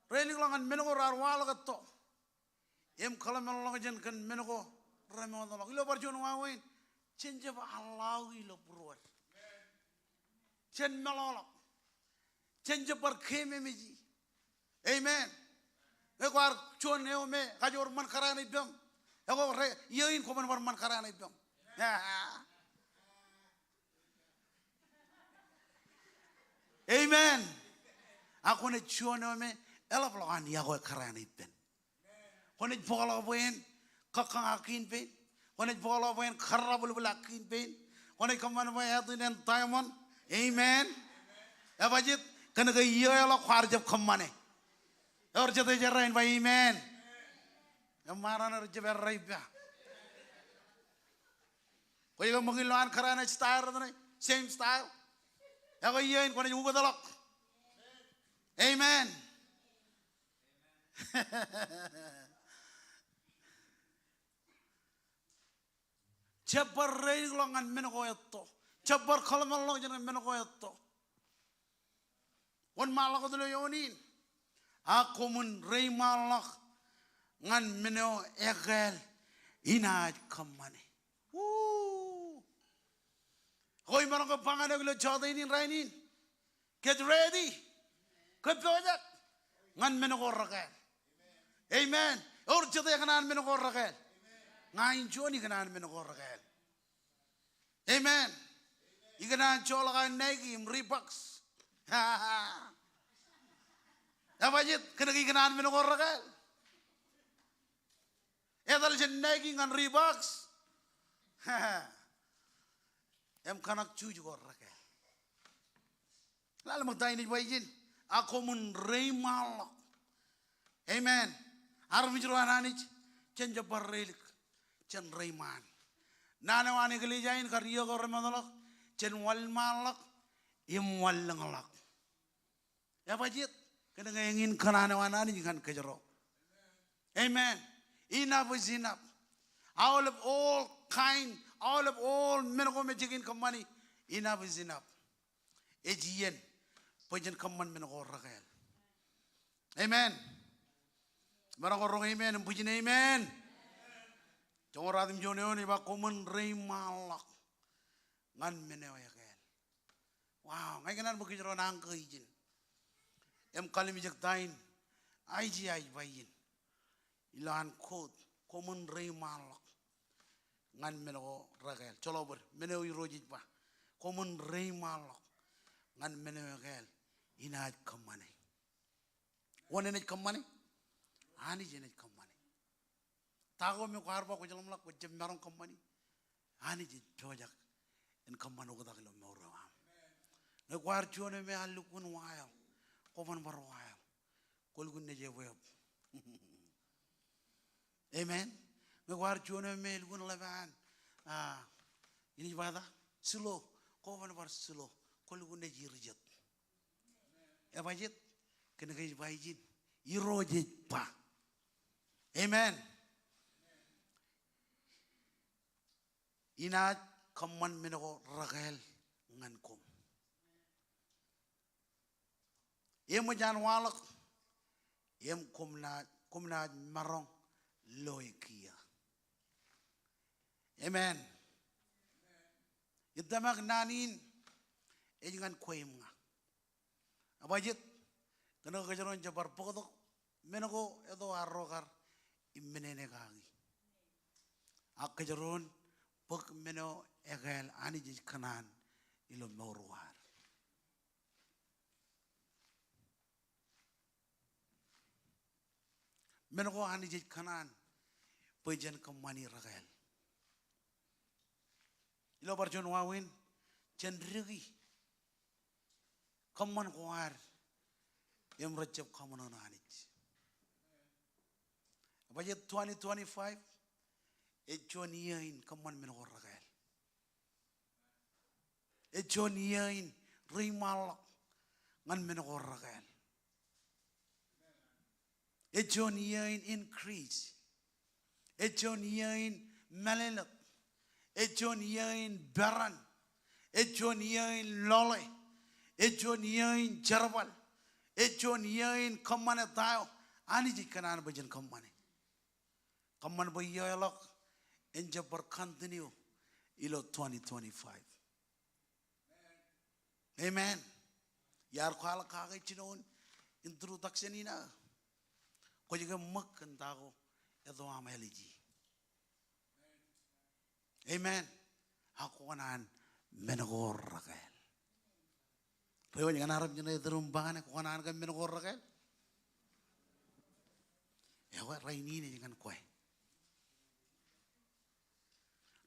Rail glock an menoko rarwal gatto. Em kalam melong jen kan menoko ramon dolok. Ilo barjon wawen. Chen jeb Allah ilo purwat. Chen melolok. Chen jeb bar kheme meji. Amen. Ekwar chon neo me kajor man karana ibam. Eko re yoin koman bar man karana ibam. Amen. Aku ne chon neo me elap lokan yago karana ibam. Konet bola wen kakang akin pen. Konet bola wen kharabul bulakin pen. Onai kaman ba yatu nen taimon. Amen. Ya bajit kana ga iyo ya lo khwar jab khamane. Or jate jarain ba amen. Ya marana jab rai ba. Koi ga mengiloan karana style na same style. Ya ga iyo in kona juga dalok. Amen. Jabar rey longan menokoyotto. Jabar kalamal long jangan menokoyotto. Wan malak dulu yonin. Aku mun rey malak ngan meno egel inaj kamane. Koi mana ko pangan aglo chada inin rainin. Get ready. Kepojak ngan meno korrakel. Amen. Or jate kanan meno korrakel. Ngain joni kanan meno korrakel. Amen. Ikanan chola kan Nike Reeboks. Apa jit kena ikanan meno korrakel. Edal jen Nike ngan Reeboks. Em kanak cuju korrakel. Lalu magtayin ni Bayjin. Ako mun rey malak. Amen. Aram jruan anich chen jabar relik chen rey man. Nana wani kelijain kariyo ko remadalak chen wal malak im wal ngalak. Ya bajit kena ngayangin kanana wanani kan kejero. Amen. Enough is enough. All of all menako mejikin kamani enough is enough. Ejien Pajan kaman menako rakel. Amen. Barang orang amen, puji amen. Jangan radim joneo ni bak komen rey malak ngan meneo yakel. Wow, ngai kanan bukit ron angke izin. Em kali mijak tain, aiji bayin. Ilan kot komen rey malak ngan meneo rakel. Colo ber meneo irojit ba. Komen rey malak ngan meneo yakel. Inaj kamane. Wan inaj kamane? Ani jenaj kamane. Tago me kharba ko jalam lak ko jem marong kamane. Ani je jojak en kamane ko dakilo mawram. Ne kwar chone me halu kun wayal. Ko man bar wayal. Kol gun ne je web. Amen. Me kwar chone me gun levan. Ini bada slow. Ko man bar slow. Kol gun ne jirjet. Ya bajit kena kaya bajit irojit pa. Amen. Ina kaman menako rakel ngan kom. Em jan walak em komna marong loikia. Amen. Itamak nanin engan koim nga. Abajit kena kejaran jabar pokok menako itu arrogar immenene kagi. Ak kejaran pok meno egel ani jij kanan ilo mawruar. Menako ani jij kanan pejan kamani ragel. Ilo barjon wawin cendrigi. Kaman kuar yang recep kaman ananit. Budget 2025 ejon yain kaman menor ragal. Ejon yain rimal ngan menor ragal. Ejon yain increase. Ejon yain melelak. Ejon yain baran. Ejon yain lole. Ejon yain jarbal, ejon yain kamane tayo, ani ji kanan bajan kamane. Kaman bayalak, enja berkontinue ilo 2025. Amen. Yar ko ala kagay chinon introduction ina. Ko jiga makan tago edo ameliji. Amen. Ako kanan menagor rakel. Pero jangan harap jangan terumbangan aku kan anak kami menogor kan? Ya kau raini ni jangan kue.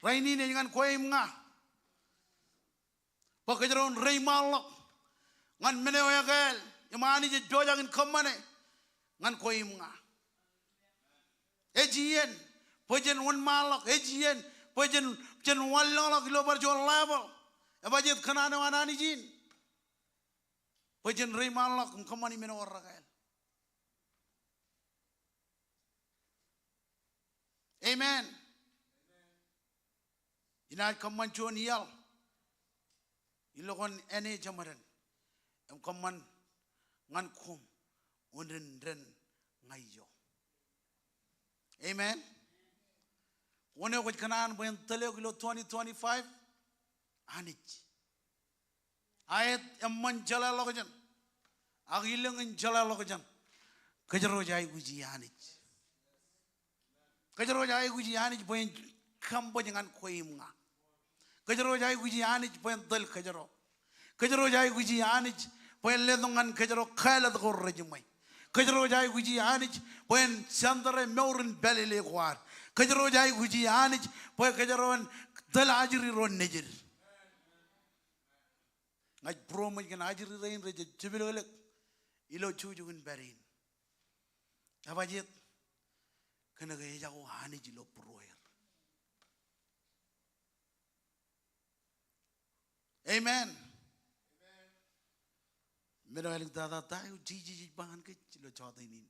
Raini ni jangan kue imga. Pakajaron rei malak ngan meneo ya kel imani je jojangin kamane ngan koim nga ejien pojen wan malak ejien pojen walala global jo level abajet kanana wanani jin pojen rei malak kamani meneo rakel. Amen. Ina kaman chon yal ilokon ene jamaran em kaman ngan kum unren ngayo. Amen. One ko kanan ben tele kilo 2025 anich ayat emman jala lokajan agilang jala lokajan kajaro jai guji anich kajaro jai guji anich ben kambo jangan koim nga kajaro jai guji anich ben dal kajaro jai guji anich ben ledongan kajaro khala ko rejumai kajaro jai guji anich ben sandare meurin belele kwar kajaro jai guji anich ben kajaro dal ajri ron nejir ngaj promo gan ajri rein reje jibilole ilo chujugun berin abajet kana ga jago anich lo proyer. Amen. Mero alik dada tayo jiji bangan ke lo chota ini.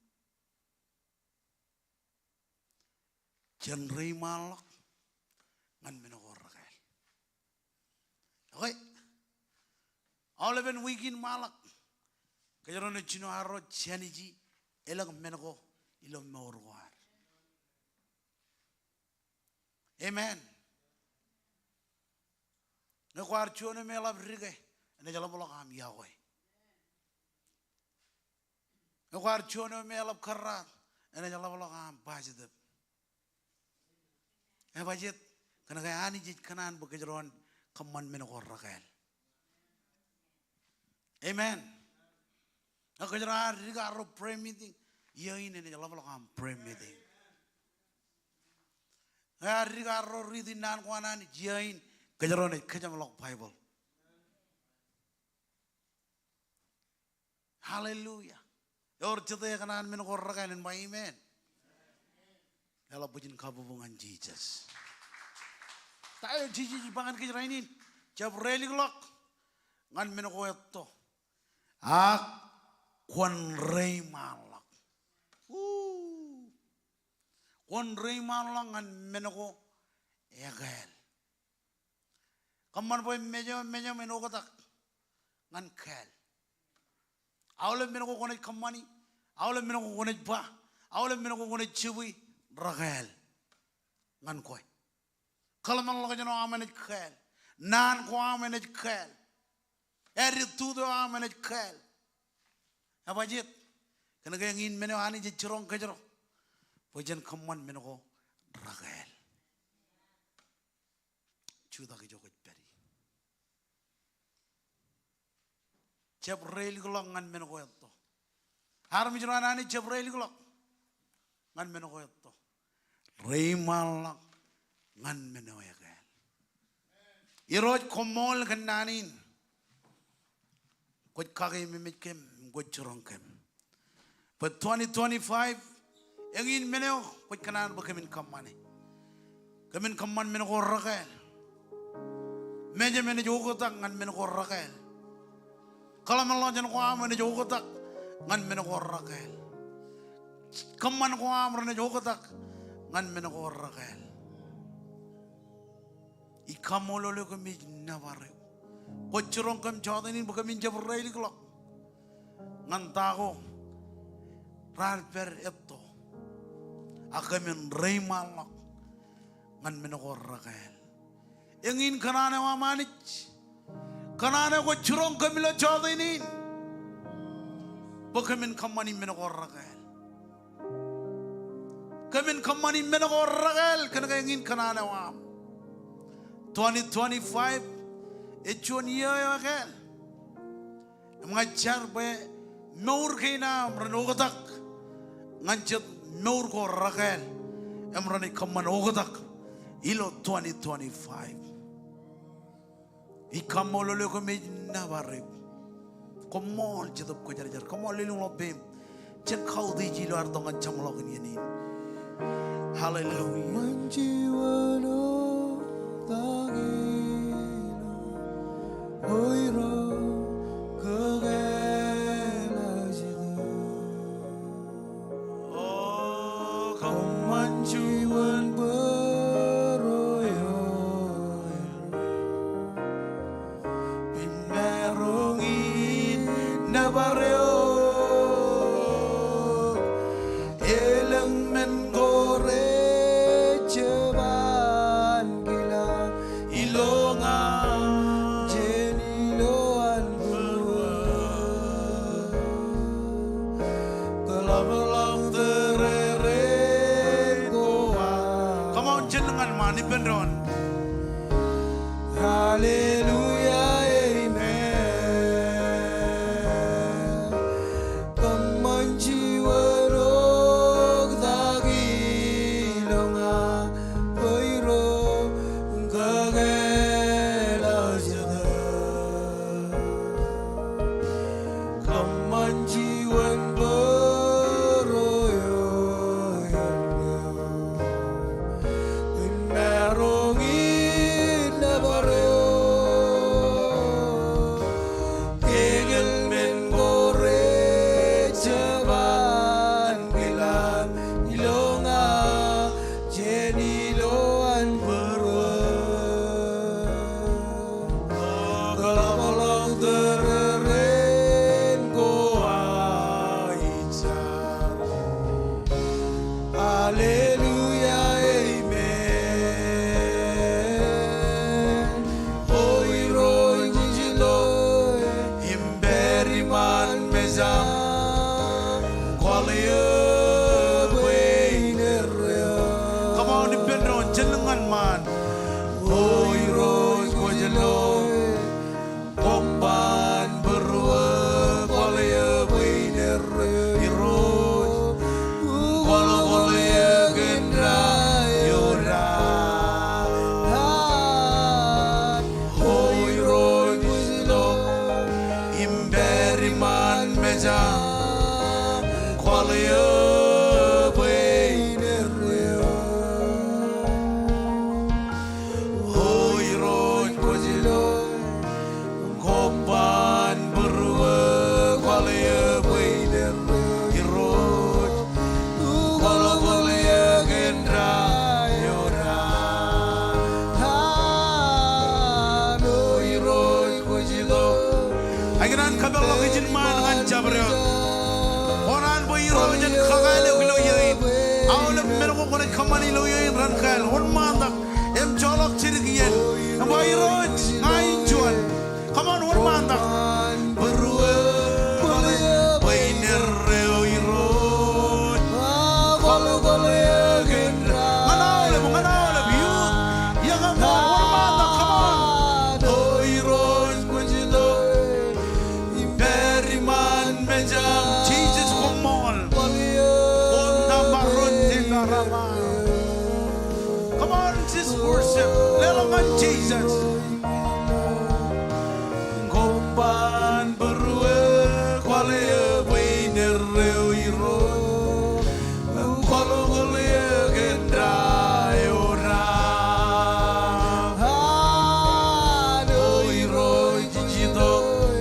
Jan rei malak ngan meno orakel. Okay. All even weekend malak. Kajaro no chino haro chaniji elang meno ko ilo meorwar. Amen. Nakwar chuno melab rige ene jala bolak am Iakwe. Nakwar chuno melab karat ene jala bolak am bajidep. Bajit kana kaya ani jit kanan bukajron kaman menokor rakel. Amen. Nakajran riga ro prayer meeting yain ene jala bolak am prayer meeting. Riga ro ridin nan kwanan yain kajaron kajam lok Bible. Hallelujah. Yor cete kanan min ko rakain by amen. Ela bujin kabubungan Jesus. Tayo jiji bangan kajarainin. Jab reli lok ngan min ko etto. Kwan rei malak. Kwan rei malak ngan min ko egel. Kaman boy meja menogo tak ngan kel. Awle menogo konet kamani, awle menogo konet ba, awle menogo konet chui rakel ngan koy. Kalaman lo kajano amenet kel, nan ko amenet kel, tudo amenet kel. Abajit, kena kaya ngin meno ani je cerong kajaro, bojan kaman menogo rakel. Chuda kajoko peri. Jabril golong ngan meno koyto. Harmi jurana ni Jabril golong ngan meno koyto. Reimalak ngan meno yakel. Iroj Kommol kananin. Kot kage mimikem kot churongkem. But 2025 yangin meno kot kanan bakamin kamane. Kamin kaman meno ko rakel. Meja meno jogo tak ngan meno ko rakel. Kalau melanjutkan kuam ini jauh tak ngan menekor rakel. Keman kuam ini jauh tak ngan menekor rakel. Ikamu lalu kami nawaru. Kocurong kami jauh ini bukan minjam rail kelak. Ngan tahu ralper itu. Akamin rei malak ngan menekor rakel. Ingin kenana wamanich. Kanana ko churong kamila chawda ini, bakamin kamani menokor rakel, kamin kamani menokor rakel, kana kayangin kanana wam. 2025, echuan iya rakel, mengajar be meur kina meranogatak, ngancet meur ko rakel, emrani kaman ogatak, ilo 2025. Kommol le ko me na bare. Kommol jadop ko jar jar. Kommol le lo bem. Chen khau di ji lo ar dongan cham lo ni ni. Hallelujah. Manjiwano dagino oiro kagelajidu. Oh, Manjiwan beroyo Pinarongin na bareo elemen gore ceban gila ilonga jeniloan gua kelam-kelam tereren goa. Come on jenengan mani penron Hallelujah, amen. Kemanjiwarog dagilonga poiro kagelajada. Kemanjiwan beroyo merongin nabareo kegel men gore ceban gilan ilonga jeniloan berwa kalau tereren goa icar. Hallelujah, amen. Hoy roy jijiloy imberiman mezam kwalia beinerya. Come on penron jenengan man Hoy roy jijiloy kompan berwa kwalia beinerya iroj kwalia gendra yora. Hoy roy jijiloy imberiman meja kwalia beinerya. Hoy roy jijiloy kompan berwa kwalia beinerya iroj kwalia gendra yora. Hoy roy jijiloy Agiran kabel lo kijin man ngan jabreo Oran bo iro jen khagale lo yin awle mero ko kone khamani lo yin ran khal on mandak em jolok chirgiyen bo iro ngai juan come on on mandak berua bainer reo iro kwalia gendra manawle biu yang on mandak come on Hoy roy jijiloy Beriman mejam Jesus Kommol kwalia Onda marun tingarama. Come on, just worship. Lelongan Jesus. kompan berwa kwalia beinerya iro kwalia gendra yora. Hoy roy jijiloy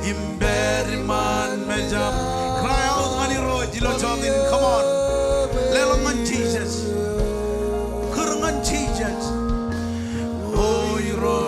Imberiman mejam. Cry out ngani ro jilo jodin. Come on. Lelongan Jesus. Kurangan Jesus. Hoy roy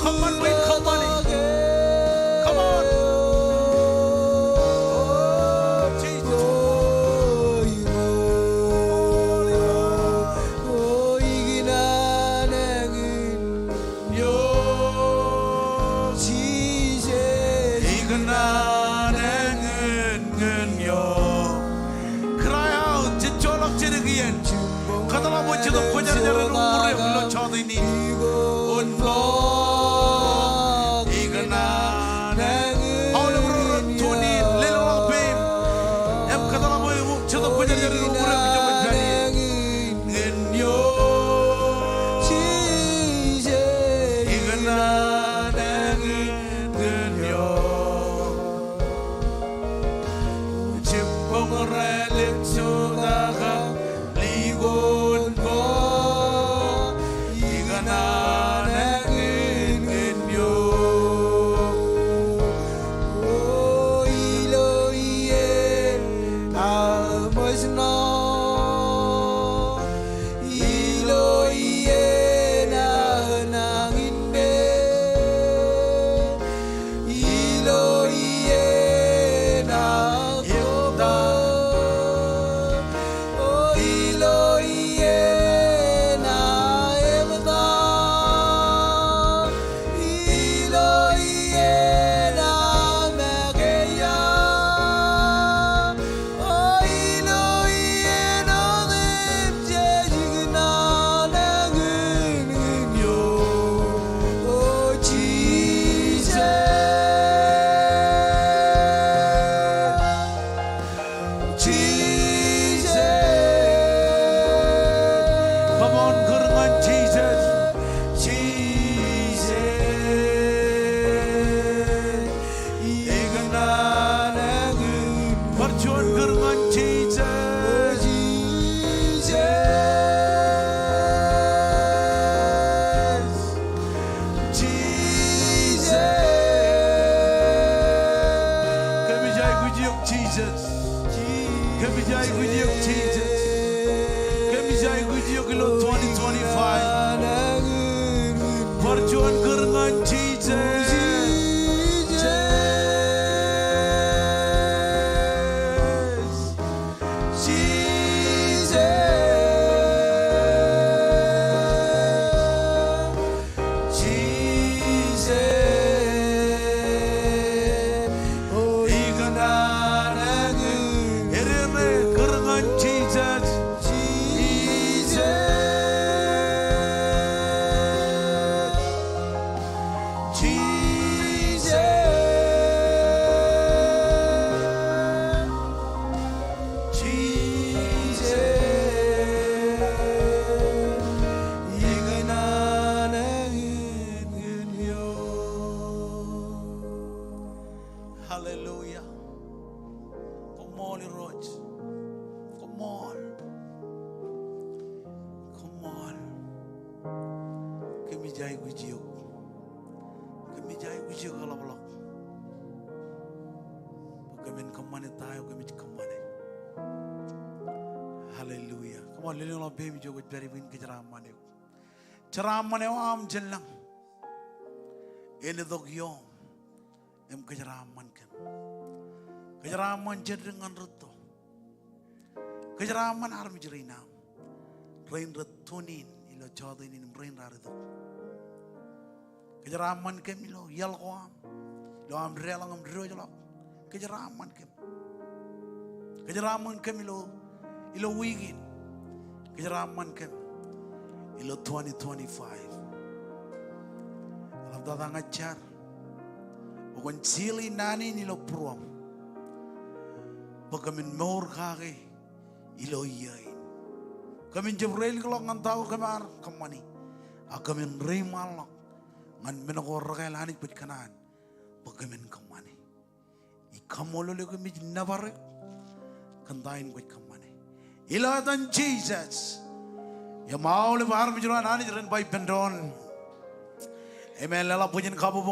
Come on, wait, come on. Come on. Hallelujah. Kommol Roach. Kommol. Kommol. Kami jai gujiyo. Kami jai gujiyo kalau belok. Kami kemana tayo kami kemana. Hallelujah. Kommol lili lo baby jogo dari win kejeraman yo. Ceraman yo am jelang. Ini dogyo. Em kejeraman kan. Kejeraman dengan reto. Kejeraman armi jerina. Rain retunin ilo chado ini rain rarito. Kejeraman kem ilo yal koam. Lo am relang am ro jalo. Kejeraman kem. Kejeraman kem ilo wigin. Kejeraman kem ilo 2025. Alam datang ajar. Bukan cili nani nilo pruam. Bagamin mor kage ilo iyain. Kami Jibril kalau ngantau kemar kemani. Agamin rimalak ngan menakor kailangan ikut kanan. Bagamin kemani. Ikamolo le kami nabare kantain ikut kemani. Ilatan Jesus. Ya mau le bahar menjual nani jalan baik pendon. Amen. Lala pujian kabu